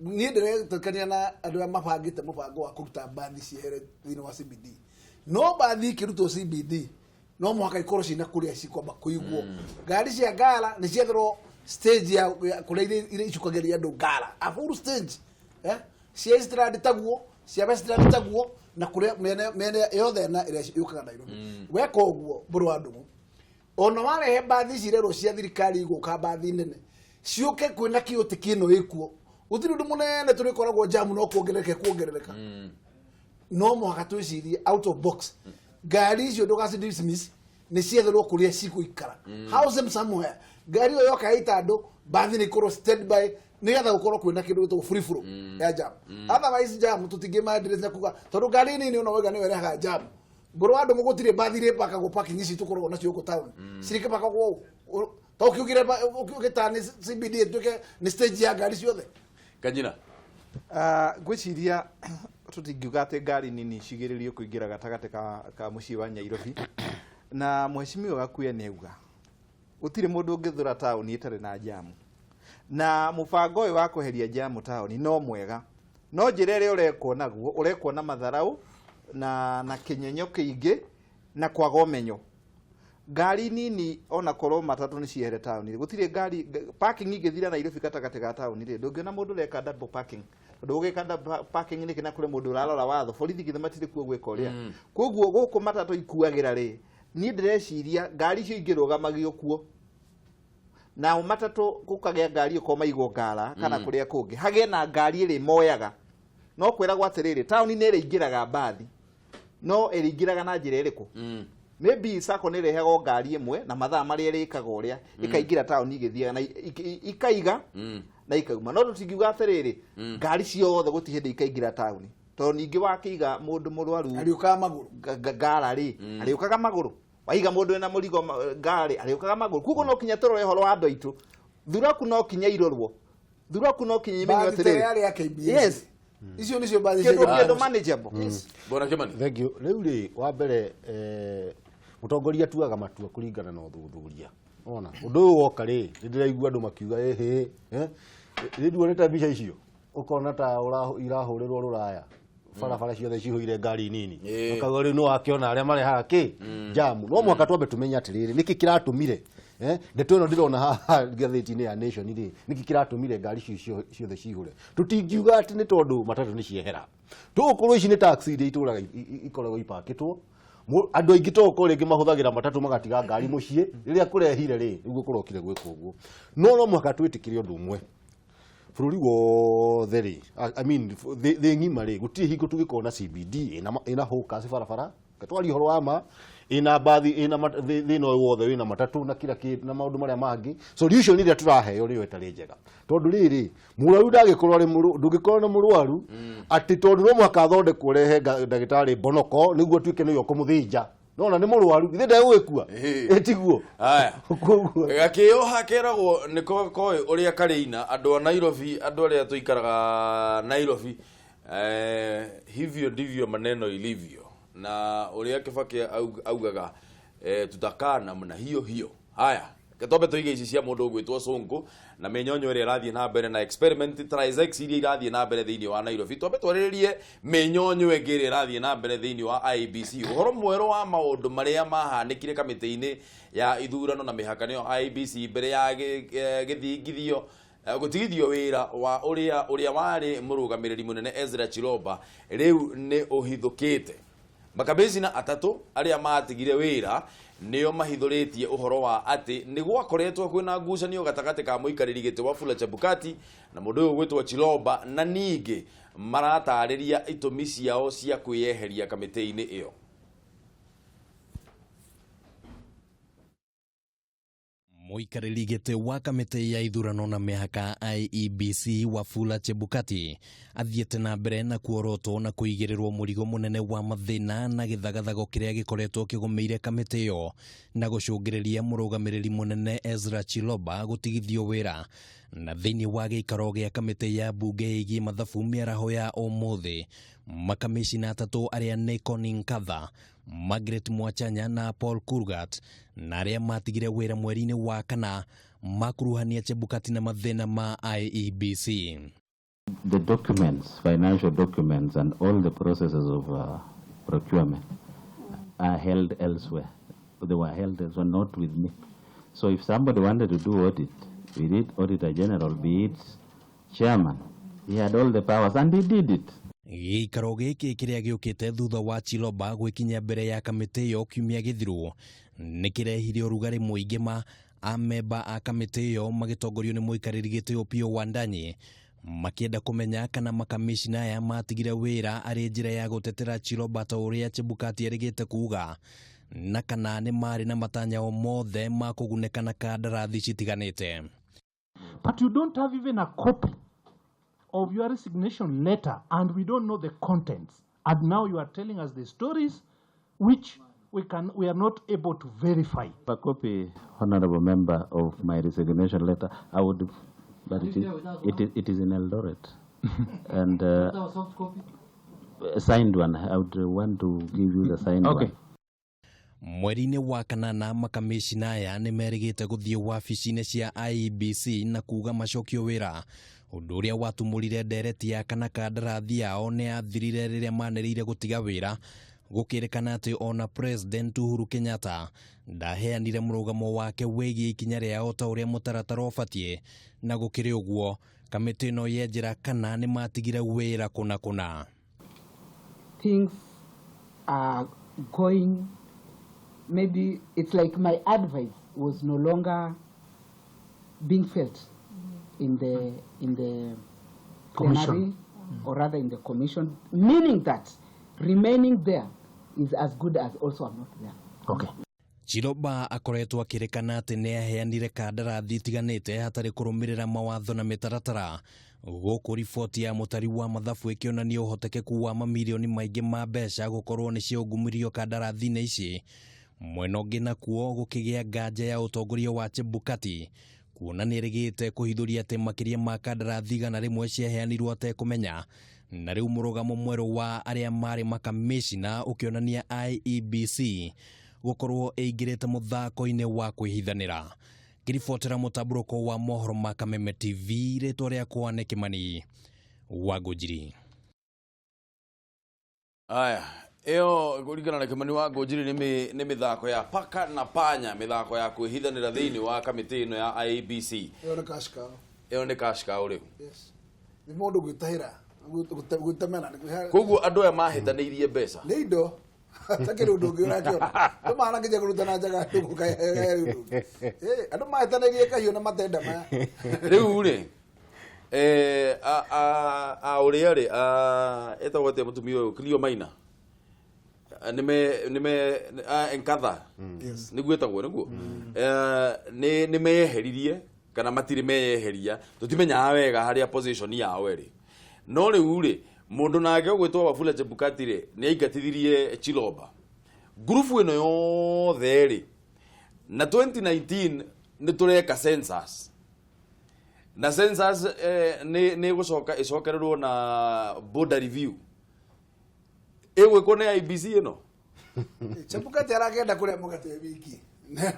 ni ndire tukania na andu mabangite mubango wa kuruta bathi cihere thini wa CBD no bathi kiruto CBD no mwaka ikoro cina kuria cikwamba kuigwo ngari cia ngara ni ciethero stage ya kuria ile icukageria andu ngara a full stage cia strand taguo cia strand taguo na kuria mene yothe na ire yukaga Nairobi weka uguo mboro wa ndongo ona wale he bathi cirero cia thirikari iguka bathi nene ciuke kwina kiuti kino ikuo utiri ndu munene turikoragwo jamu no kuongerereka no mwaka twicirie out of box gari icio ndugasi dismiss ni cietherwo kuria cikuikara house them somewhere gari yo kaita andu bathi ni korwo standby nigetha gukorwo kwina kindu gitwo free flow ya jam otherwise jam tutingima address na kuga tondu gari nini ona wega ni wereha jam mboro andu mugutire bathi ri paka go parking ici tukorwo na cio ku town cirike paka go tokiugire ukitani CBD tuke ni stage ya gari ciothe Kanyina gwiciria tutingiuga ati ngari nini cigiririo kuingira gatagate ka mucii wa Nairobi na mweshimiwa gakuya neuga utire mundu ungithura town itare na jamu na mubango uyu wa kuheria jamu town no mwega no njirere urekwo na matharau na kinyenyo kiingi na kwaga umenyo ngari nini ona korwo matatu ni cihere town gutire ngari parking ingithira Nairobi gatagate ga town ri ndungiona mundu reka double parking ndugika double parking ni kina kure mundu urarora watho borithi githe matire kuo gwika uria koguo guku matatu ikuagira ri ni ndireciria ngari cio ingirũgamagio kuo na matatu gukagĩa ngari uko maigwo ngara kana kuria kungi hage na ngari iri moyaga no kwiragwo atiriri town ni iri ingiraga bathi no iri ingiraga na njira iriku maybe sako ni rehego ngari imwe na mathaa mari irikaga uria ikaingira town igithia na ikaiga na ikauma no tutingiuga atiriri ngari ciothe gutihinde ikaingira town to ningi wakiiga mundu murwaru ariukaga maguru ngara ri ariukaga maguru waiga mundu ena murigo ngari ariukaga maguru kuko no kinya turore horo wa ndoitu thuraku no kinya irorwo thuraku no kinya imenyo atiriri yes icio nicio bathi cia manageable bona Kimani thank you riu ri wa mbere mutongoria tuaga matua kuringana na uthuthuria ona undu uyu woka ri ndiraigua andu makiuga rindu ni ta mbica icio ukona ta irahurirwo ruraya barabara ciothe cihuire ngari nini ukauga riu no akiona aria marehaga ki jamu no mwaka twambe tumenya atiriri niki kiratumire ndeto ino ndirona haha gatheti-ini ya Nation ri niki kiratumire ngari ciothe cihure tutingiuga ati ni tondu matatu ni ciehera tukorwo ici ni taxi iria ituraga ikoragwo ipakitwo andu aingi to ko ringi mahuthagira matatu magatiga ngari mucii riria kurehire ri niguo kurokire gwika uguo no mwaka twitikire undu umwe bururi wothe ri I mean the ngima ri gutiri hingo tugikona CBD ina hoka barabara katwari horo wa ma ina bathi ina thino wothe wina matatu na kila na maundu maria mangi solution iria turaheo ri wetari njega tondu riri muraru ndagikorwo ri ndugikorwo na murwaru ati tondu no mwaka thonde kurehe ndagitari bonoko niguo twike niyo kumuthinja nona ni murwaru ithe ndegwikua etiguo haya gakio hakeragwo niko koe uria kareina andu a Nairobi andu aria tuikaraga Nairobi hivyo ndivyo maneno ilivyo na uria Kibaki augaga tutakaa namna hiyo haya Gatobe toige ici cia mundu gwitwo Sonko na menyonyo ire rathie na mbere na experiment trizex iria irathie na mbere thiini wa Nairobi tobe twaririe menyonyo engire rathie na mbere thiini wa IBC uhoro mwero wa maundu maria mahanikire kamiti-ini ya ithurano na mihakano IBC mbere ya githingithio gutigithio wira wa uria wari murugamiriri munene Ezra Chiloba riu ni uhithukite makabezina atatu aria matigire wira niyo mahithuritie uhoro wa ati ni gwakoretwo kwina ngucanio gatagati ka muikariri giti wa Fula Chebukati na mundu uyu gwitwa Chiloba na ningi maratariria itumi ciao cia kwiyeheria kamiti-ini iyo. Muikariri giti wa kamiti ya ithurano na mihaka IEBC wa Fula Chebukati athiete na mbere na kuoroto na kuigirirwo murigo munene wa mathina na githagathago kiria gikoretwo kigomeire kamiti yo na gucungiriria murugamiriri munene Ezra Chiloba gutigithio wira na thiini wa giikaro gia kamiti ya bunge igi mathabu miaraho ya umuthi makamishina atatu aria ni Connie Nkatha, Margaret Mwachanya na Paul Kurgat na aria matigire wira mweri-ini wa kana makuruhania Chebukati na mathina ma IEBC. The documents, financial documents and all the processes of procurement are held elsewhere. They were held elsewhere, not with me. So if somebody wanted to do audit, be it Auditor General, be it Chairman, he had all the powers and he did it. Gikaro giki kiria giukite thutha wa Chiloba gwikinya mbere ya kamiti yo kiumia githiru nikirehire urugari muingi ma amemba a kamiti yo magitongorio ni muikariri giti Opiyo Wandanyi makienda kumenya kana makamishina ya matigire wira ari njira ya gutetera Chiloba ta uria Chebukati erigite kuga na kana ni mari na matanya o mothe ma kugunekana kandarathi citiganite. But you don't have even a copy of your resignation letter and we don't know the contents, and now you are telling us the stories which we are not able to verify. A copy, honorable member, of my resignation letter, I would, but it is in Eldoret. And soft copy? A signed one. I would want to give you the signed one. Mweri-ini wa kanana makamishina ya ni merigite guthie wabici-ini cia IEBC na kuga macokio wira undu uria watumurire ndereti ya kana kandarathi yao ni athirire riria manirire gutiga wira gukirikana ati ona President Uhuru Kenyatta ndaheanire murugamo wake wigie ikinya riao ta uria mutaratara ubatie na gukiri uguo kamiti no yenjira kana ni matigire wira kuna. Things are going, maybe it's like my advice was no longer being felt in the plenary or rather in the commission, meaning that remaining there is as good as also I'm not there. Okay. Chiloba akoretwo akirikana ati ni aheanire kandarathi tiganite hatari kurumirira mawatho na mitaratara guku riboti ya mutari wa mathabu ikionania uhotekeku wa mamilioni maingi ma mbeca gukorwo ni ciungumirio kandarathi-ini ici mwena ungi nakuo gukigia nganja ya utongoria wa Chebukati kuona ni rigite kuhithuria ati makiria ma kandarathi gana rimwe ciaheanirwo ate kumenya na riu murugamo mweru wa aria mari makamishina ukionania IEBC gukorwo eigirite muthako-ini wa kwihithanira. Kiribotera mutaburuko wa mohoro ma Kameme TV ritwa riakwa ni Kimani wa Ngujiri. Aya eo kuringana na Kimani wa Ngujiri ni mithako ya paka na panya, mithako ya kwihithanira thiini wa kamiti ino ya IEBC. Eo ni kashka uri. Yes. Ni mundu gwitahira gutemena koguo andu aya mahitanirie mbeca ni indo Takiri undugi unakiona. Tuma anakija kurutana jaga ndugu kaya undugi. Andu maetanagie kahiu na matenda maya. Riu ri uri ri etagwo te mutumia uyu Cleo Maina nime enkatha niguo etagwo niguo ni meyeheririe kana matiri meyeheria tutimenyaga wega haria position yao ri no riu ri mundu nake gwitwa Wafula Chebukati ri ni aingatithirie Chiloba grupu ino yothe ri na 2019 ni tureka census na census ni gucoka icokererwo na border review ewe kone IBC ino Chebukati aragenda kuria mugate wiki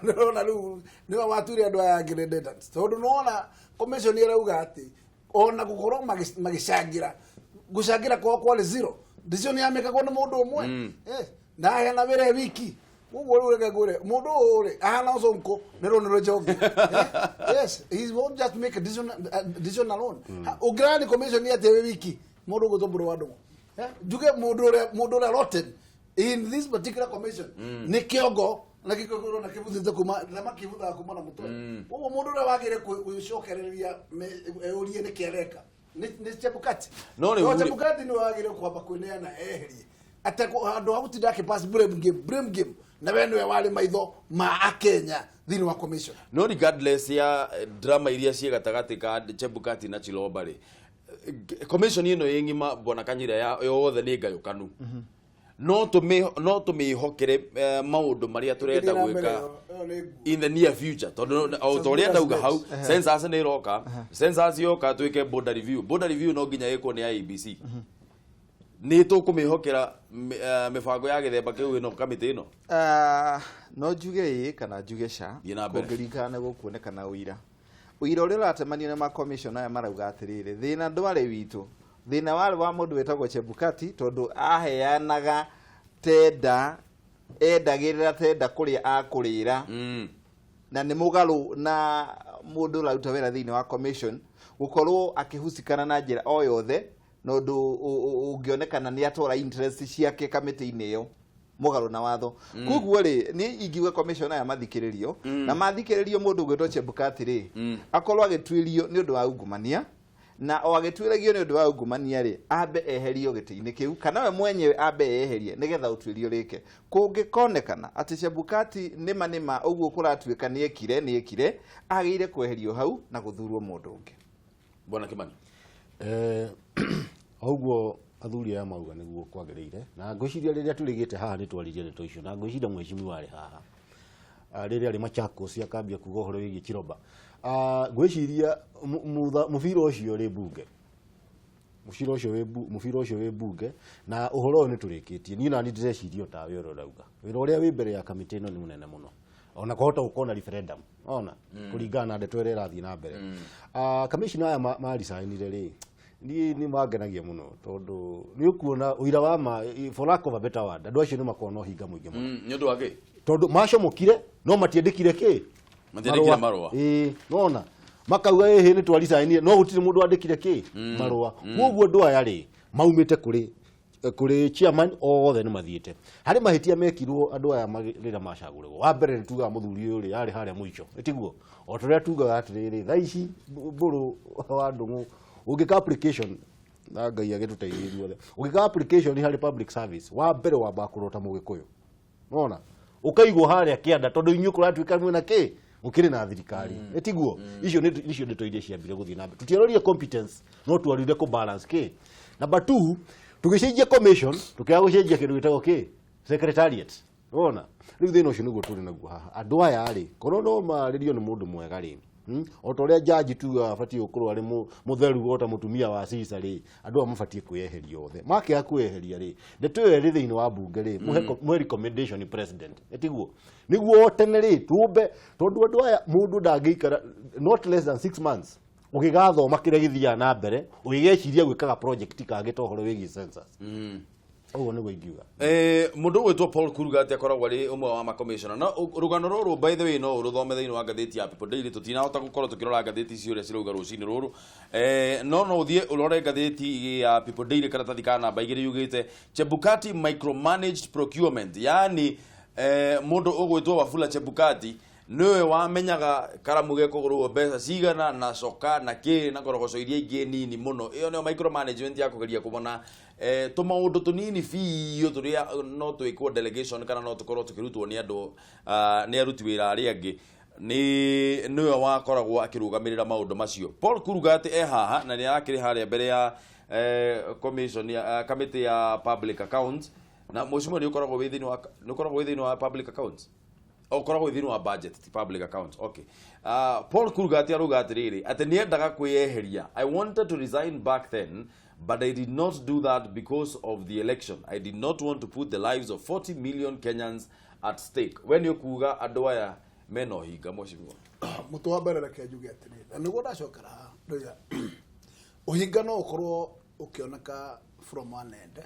nona riu ni waturi andu aya candidates tondu nona commission irauga ati ona gukorwo magicangira gucangira kwa zero decision ya meka kona mundu umwe na hena wire wiki ugo rureke gure mundu uri ahana usonko nero jogi yes he won't just make a decision alone ugrani commission ya tewe wiki mundu gutomburu wandu juge mundu uri rotten in this particular commission ni kiogo na kikogoro na kibuthite kuma na makibutha kuma na mutwe ugo mundu uri wagire kucokereria urie ni kiereka ni Chebukati no Chebukati ni wagire kwamba kuneana eherie atako andu agutinda ke pass blame game na wenu wale maitho ma Akenya thini wa commission no regardless ya drama iria cie gatagati ka Chebukati na Chiloba ri commission ino yengima bona kanyira ya yothe ni ngayukanu no tumihokere maundu maria turenda gwika in the near future tondu autoria ndauga hau census ni roka census yoka twike border review no nginya yiko ni IBC ni tukumihokera mibango ya githemba kiu ino kamiti ino no njuge kana njuge ca kungirikana gukuonekana uira uira uria uratemanio na ma commission aya marauga atiriri thina ndwari witu thina wari wa mundu wetagwo Chebukati tondu aheanaga tenda endagirira tenda kuria akurira na ni mugaru na mundu uruta wira thini wa commission gukorwo akihusikana na njira o yothe nondu ungionekana ni atora interest ciake kamiti-ini iyo mugaru na watho koguo ri ni ingiwe commission aya mathikiririo na mathikiririo mundu gwetwo Chebukati ri akorwo agitwirio ni undu wa ungumania na o agitwiragio ni undu wa ungumania ri ambe eherio giti-ini kiu kana we mwenyewe ambe eherie nigetha utwirio rike kungikonekana ati Chebukati nima uguo kuratuika ni ekire agire kweherio hau na guthurwo mundu ungi bona Kimani auguo athuri aya mauga niguo kwagirire na ngwiciria riria turigite haha ni twaririe ndeto icio na ngwiciria mwecimu wari haha riria ari Machakos akambia kuga uhoro wigi Chiloba ngwiciria mubira ucio ri bunge mubira ucio wi bunge na uhoro ni turikitie ni na ni ndирeciria tawe urauga wira uria wi mbere ya kamiti ino ni munene muno ona kohota gukona referendum ona kuringana na ndeto ira irathii na mbere commission aya marisainire ri ni magenagia muno tondu ni ukuona uira wa ma for lack of a better word andu acio ni makona hinga muingi muno ni undu wake tondu macomokire no matiendekire ki matiendekire marua nona makauga ni twarisainire no gutire mundu andikire ki marua koguo ndu aya ri maumite kuri chairman othe ni mathiite hari mahitia mekirwo andu aya rira macagurwo wa mbere ni tuga muthuri uyu ri yari haria muico etiguo o turia tugaga atiriri thaici mburu wa ndungu ugika application na ngai agituteithia othe ugika application hari public service wa mbere wa bakurota mugikuyu unaona ukaigwo haria kianda tondu inyu kuratuika mwena ki ukiri na thirikari etiguo icio nicio ndeto iria ciambire guthii na mbere tutierorie competence no twarire ku balance ki number 2 tugicenjia commission tukiaga gucenjia kindu gitagwo ki secretariat unaona riu thina ucio niguo turi naguo haha andu aya ri kono no maririo ni mundu mwega ri otoria jaji tu afati ukorwo ari mutheru ota mutumia wa Caesar ri andu amafati kuyeheria othe make akuyeheria ri ndeto eri thiini wa bunge ri muhe recommendation president etiguo niguo tene ri tumbe tondu andu aya mundu ndangikara not less than 6 months ugigathoma kire githia na mbere ugigeciria gwikaga project kage tohoro wigi census Oguo niguo ingiuga. Mundu gwitwo Paul Kurugati akoragwo ari umwe wa ma-commissioner na rugano ruru by the way no ruthome thiini wa ngatheti ya People Daily tutinahota gukorwo tukirora ngatheti icio uria cirauga rucini ruru no uthie urore ngatheti ya People Daily karatathi ka namba 2 yugite Chebukati micromanaged procurement, yani mundu ugwitwo Wafula Chebukati niwe wamenyaga karamu gekogorwo mbeca cigana na coka na ki na ngorogoco iria ingi nini muno. Iyo nio micromanagement ya kugeria kubona tumaundu tunini biu turia no twikwo delegation kana no tukorwo tukirutwo ni andu ni aruti wira ari angi niwe wakoragwo akirugamirira maundu macio. Paul Kurugati haha na ni arakiri haria mbere ya commission ya committee ya public accounts na mheshimiwa ni ukoragwo within wa public accounts okoragwo within wa budget public accounts. Okay, Paul Kurugati aruga atiriri ati ni endaga kwiyeheria. I wanted to resign back then but I did not do that because of the election. I did not want to put the lives of 40 million Kenyans at stake. When you kuga andu aya meno higa mheshimiwa mutu wa mbere reke njuge atiriri na niguo ndacokera ndoya uhinga no ukorwo ukioneka from one end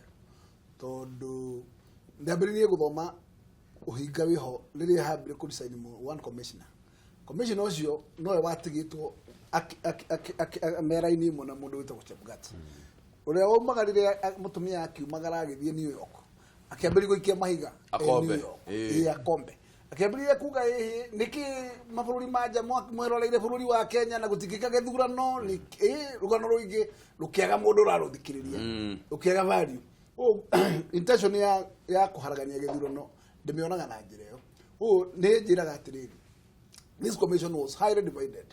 tondu ndambiririe guthoma uhinga wiho riria hambire ku design one commissioner ucio nowe watigitwo mera-ini imwe na mundu witagwo Chebukati uria waumagarire mutumia akiumagara agithie New York akiambiriria guikia mahiga akombe akiambiriria kuga niki mabũrũri manja mweroreire bũrũri wa Kenya na gutikika githurano rugano ruingi rukiaga mundu uraruthikiriria rukiaga value intention ya kuharagania githurano ndimionaga na njira iyo ni njiraga atiriri this commission was highly divided.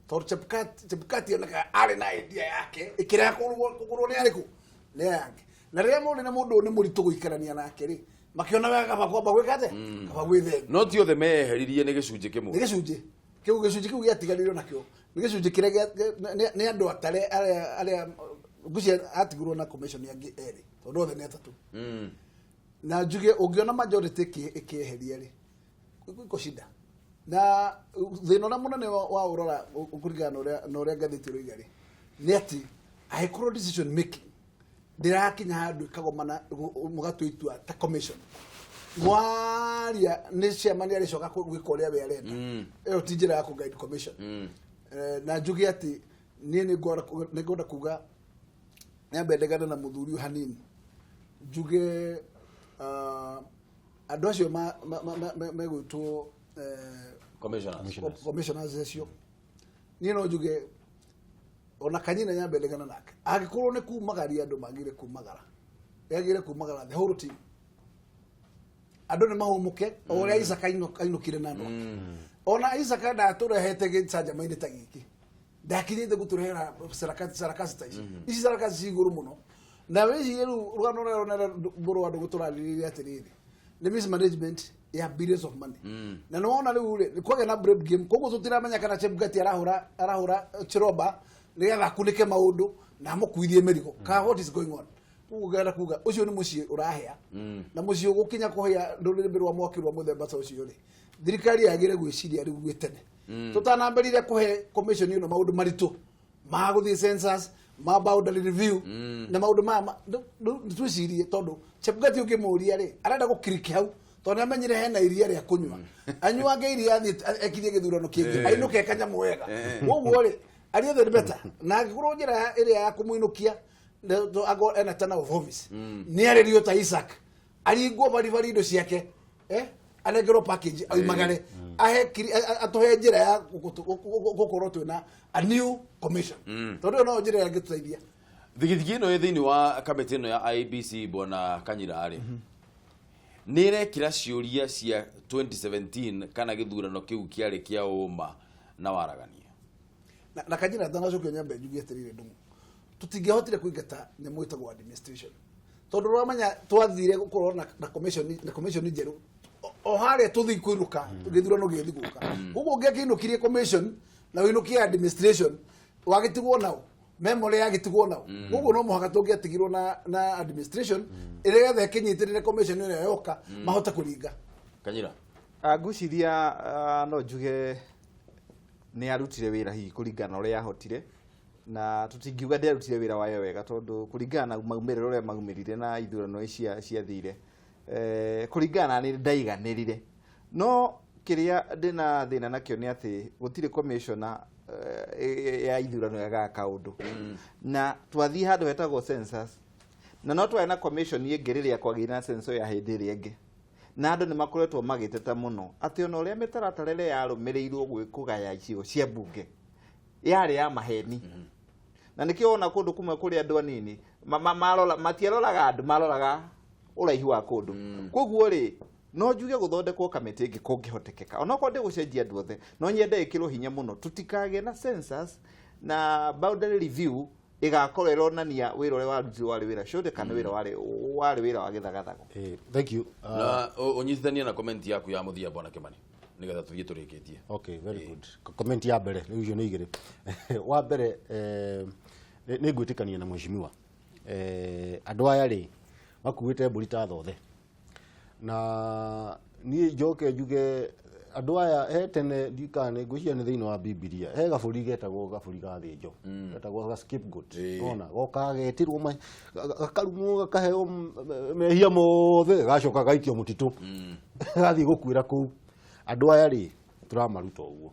For Chebukati onaka ari na idea yake ikira kugurwo ni ariku ni yake na ria mundu na mundu ni muritu guikarania nake ri makiona wega bakwamba gwikate kaba gwithe not you the meheririe ni gicunji kimwe ni gicunji kiu giatiganirwo nakio ni gicunji kire ni andu atare aria gucia atigurwo na commission yangi eri tondu othe ni atatu na njuge ungiona majority ikieheria ri iko shida na thina na munene wa urora ukurigana na uria ngathiti ro igari ni ati aikoro decision making ndirakinya handu kagomana mugatuitua ta commission mwaria ni chairman ari coka gwikoria we arenda iyo tijira ya ku guide commission na njuge ati ni ngora kuga nyambendegana na muthuri hanini njuge andu acio megwitwo commissioners acio ni no njuge ona kanyina nyambendegana nake agikorwo ni kumagaria andu magire kumagara the whole team andu ni mahumuke oria Isaka ainukire nano ona Isaka ndaturehete gicaja mainde ta giki ndakinyite guturehera sarakasi taici ici sarakasi ciguru muno na wezi yeru rugano rero buru andu guturaririria atiriri ni mismanagement ya billions of money na noona riu ri kwage na brave game koguo tutiramenya kana Chebukati arahura chiroba nigetha kunike maundu na mukuithie merigo ka what is going on ugera kuga ucio ni mucie urahia na mucie gukinya kuhia ndurire rwa mwakirwa muthemba ta ucio ri thirikari yagire gwiciria riu gwetene tutanambirire kuhe commission ino maundu maritu maguthie census ma boundary review na maundu mama tucirie tondu Chebukati ukimuria ri arenda gukiriki hau tondu amenyire hena iria ria kunywa anyuage iria ekirie githurano kingi ainuke kanyamu wega uguo ri ari the better na ngoro njira iria ya kumuinukia ago ena tana of office ni aririo ta Isaac aringwo bari indo ciake anegero package aimagare atohe njira ya gukorwo twina a new commission tondu no njira ya gituteithia thigithigino ithini wa kamiti ino ya IBC bwana Kanyira ari nire kira ciuria cia 2017 kana githurano kiu kiari kia uma na waragania na Kanyira ndanacokia nyambe njugie atirire ndungu tutingehotire kuingata nyamu itagwo administration tondu rwamanya twathire gukorwo na commission njeru o hare tuthi kwiruka githurano githiguka uguo ngekinukirie commission na winukia administration wagitigwo nao memory yagitigwo nao uguo no muhaka tungiatigirwo na administration ire gethe kinyitirire commission ino yoka mahota kuringa Kanyira nguciria no njuge ni arutire wira hihi kuringana uria yahotire na tutingiuga nderutire wira wayo wega tondu kuringana na maumiriro ria maumirire na ithurano cia thire kuringana ni ndaiganirire no kiria ndina thina nakio ni ati gutire commissioner ya ithurano ya kaundu na twathii handu hetagwo census na no twae na commission yengeriria kwagira census ya hindi iri ingi na andu ni makoretwo magiteta muno ati ona uria mitaratarere yarumirirwo gwikugaya icio cia bunge yari ya maheni na nikio ona kundu kumwe kuri andu anini matiaroraga andu maroraga uraihu wa kundu koguo ri no njuge guthondekwo kamiti ingi kungihotekeka ona ko ndi gucenjia andu othe no nyende ikirwo hinya muno tutikage na census na boundary review igakorwo ironania wira uria warutirwo wari wira shode kana wira wari wira wa githagathago. Thank you. Na unyithania na comment yaku ya muthia bwana Kimani nigetha tuthie turikitie. Okay, very good. Comment ya mbere riu ni igire wa mbere ni ngwitikania na mheshimiwa andu aya ri makuite mburi ta thothe na ni njoke njuge andu aya he tene ndikane ngwiciria ni thiini wa Biblia he gaburi getagwo gaburi ga thinjo getagwo ga scapegoat ona goka getirwo gakarumo gakaheo mehia mothe gacoka gaikio mutitu gathi gukwira ku andu aya ri turamaruta uguo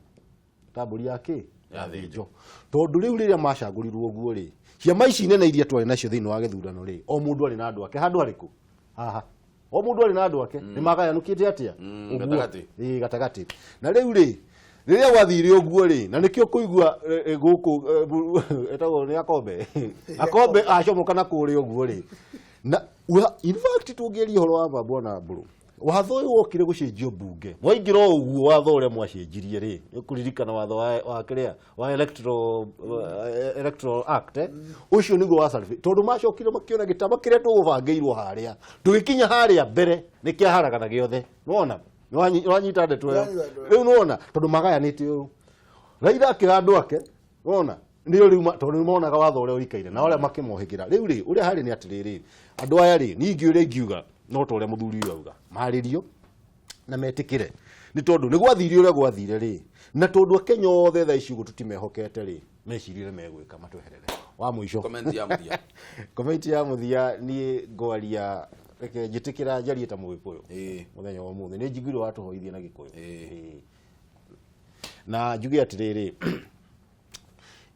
tamburi yake ya thinjo tondu riu riria macangurirwo uguo ri ciama ici nene iria twari nacio thiini wa githurano ri o mundu ari na andu ake handu ariku haha o mundu ari na andu ake ni magayanukite atia gatagati gatagati na riu ri riria wathire uguo ri na nikio kuigua guku etago ni akombe akombe acomoka na kuri uguo ri na in fact tungeria horo wa babona mburu watho uyu wokire gucenjio bunge mwaingira uguo watho uria mwacenjirie ri kuririkana watho wa kiria wa electoral act ucio nigo wa salve tondu macokire makiona gitama kiria tugubangeirwo haria tugikinya haria mbere nikia haragana giothe nuona nwanyita ndeto yo riu nuona tondu magayanite uyu Raila akira andu ake nuona ndio riu tondu monaga watho uria urikaire na uria makimohigira riu ri uria hari ni atiriri andu aya ri ningi uria ngiuga no to uria muthuri uyu auga maririo na metikire ni tondu ni gwathire uria gwathire ri na tondu Kenya othe tha ici gututimehokete ri mecirire megwika matweherere wa muico comment ya muthia ni ngwaria reke njitikira njarie ta mugikuyu muthenya wa muthe ni njiguire watu hoithie na gikuyu na njuge atiriri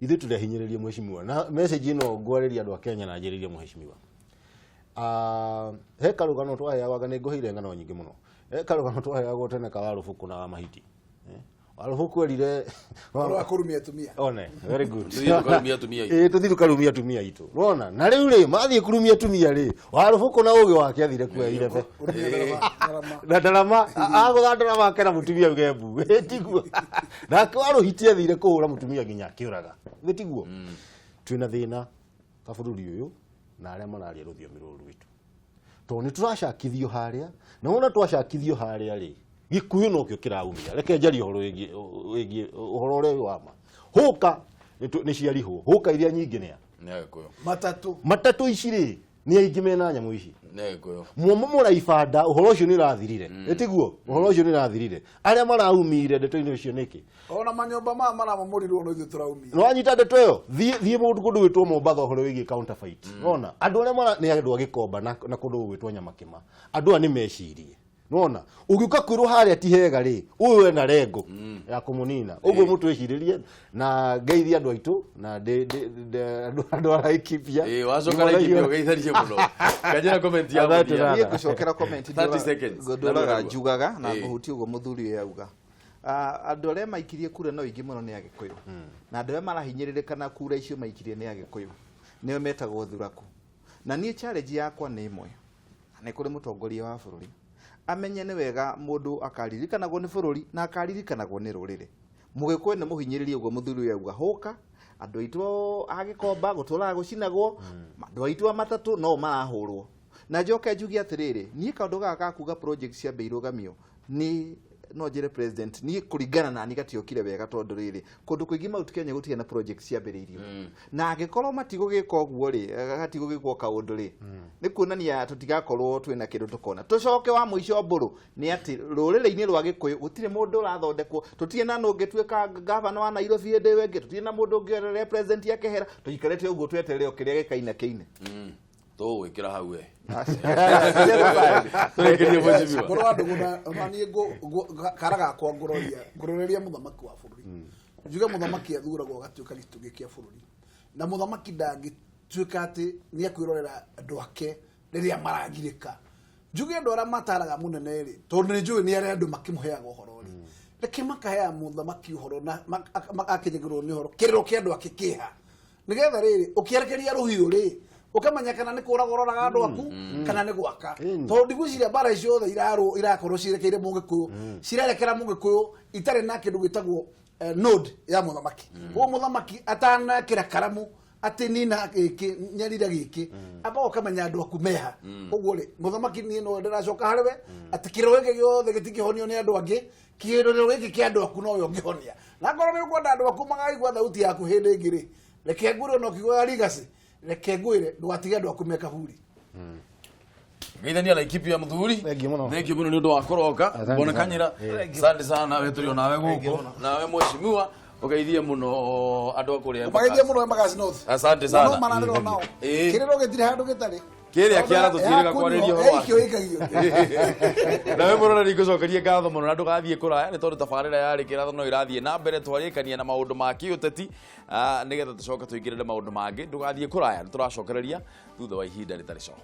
ithe turehinyiririe mheshimiwa na message ino ngwariria andu a Kenya na njiririe mheshimiwa he karugano twaheagwa ni nguhire ngano nyingi muno he karugano twaheagwa tene ka warubuku na mahiti warubuku erire wa kurumia tumia one very good tuthiru karumia tumia itu unaona na riu ri mathie kurumia tumia ri warubuku na ugi wake athire kwa irebe na darama aguthandara wake na mutumia ugembu tiguo na kwaru hitie athire kuhura mutumia nginya kiuraga tiguo twina thina ka bururi uyu na aria mararia ruthiomi ruru rwitu to ni turacakithio haria na wona twacakithio haria ri gikuyu no kio kiraumia reke njari horo igi uhoro uri wama huka ni ciarihwo huka iria nyingi nia matatu ici ri ni aingi mena nyamu ici muomo muraibanda uhoro ucio ni rathirire etiguo uhoro ucio ni rathirire aria maraumire ndeto-ini ucio niki ona manyomba maramumurirwo no ithu turaumire no anyita ndeto yo thie mundu kundu gwitwo Mombatha uhoro wigi counterfeit unaona andu aria ni andu agikomba na kundu gwitwo Nyamakima andu ani mecirie unaona ugiuka kwirwo haria ti hega ri uyu ena rengo ya kumunina uguo mutu eciririe na ngeithia andu aitu na andu araikipia wacoka araikipia ugeitharirie muno kajira comment ya muthia ni gucokera comment 30 seconds ndoraga njugaga na nguhuti uguo muthuri uyu auga andu aria maikirie kura no ingi muno ni agikuyu na andu aria marahinyiririkana kura icio maikirie ni agikuyu nio metagwo thuraku na nie challenge yakwa ni imwe ni kuri mutongoria wa bururi amenye ni wega mundu akaririkanago ni bururi na akaririkanago ni rurire mugikuyu ni muhinyiririe uguo muthuri uyu auga huka andu aitu agikomba guturaga gucinagwo andu aitu matatu no marahurwo na njoke njugi atiriri nie kaundu gaka kuga project cia mbeirugamio ni no njire president ni kuringana na nigatiokire wega tondu riri kundu kuingi mautu Kenya gutige na project cia mbiririo na agikorwo matigugika uguo ri gatigugikwo kaundu ri ni kuonania tutigakorwo twina kindu tukona tucoke wa muico mburu ni ati rurire-ini rwa Gikuyu gutire mundu urathondekwo tutie na no ngituika governor wa Nairobi ende wengi tutie na mundu ngere president yake hera tuikarete uguo tweterere okiria gikaina kiine to wikira hau we ngoro andu mani karaga kwa ngororia muthamaki wa bururi njuge muthamaki athuragwo gatuika gitugi kia bururi na muthamaki ndangituika ati ni akwirorera andu ake riria maragirika njuge andu ara mataraga munene ri tondu ni njuge ni ari andu makimuheaga uhoro ri reke makahea muthamaki uhoro na akijigirwo ni uhoro kiriro kia andu ake kiha nigetha riri ukierekeria ruhiu ri ukamenya kana ni kuragororaga andu aku kana ni gwaka tondu ndigwiciria bara icio othe irakorwo cirekeire Mugikuyu cirerekera Mugikuyu itare na kindu gitagwo node ya muthamaki uwo muthamaki atanakira karamu ati nina giki nyarira giki aba ukamenya andu aku meha uguo ri muthamaki ni no ndiracoka harwe ati kiro giki giothe gitikihonio ni andu angi kiro giki kia andu aku no yo ngihonia na ngoro ni ukwenda andu aku magaigua thauti yaku hindi ingi ri reke ngwire no kigoya ligasi reke ngwire ndwatige andu aku meka huri Geithania la ikipi ya Muthuri. Thank you muno ni undu wa koroka. Bona kanyira. Asante sana we turi nawe guku. Nawe mheshimiwa ugeithie muno andu akuria. Ugeithie muno Embakasi North. Asante sana. No mananiro nao. Kiriro gitire handu gitari. Kiria kiara tutirega kwaririo wa. Ikio ikagio. Nawe murona nigucokerie ngatho muno na ndugathie kuraya ni tondu tabarira yari kiratho no irathie na mbere twarikania na maundu ma kiuteti nigetha tucoka tuingirire maundu mangi ndugathie kuraya turacokereria thutha wa ihinda ritari coho.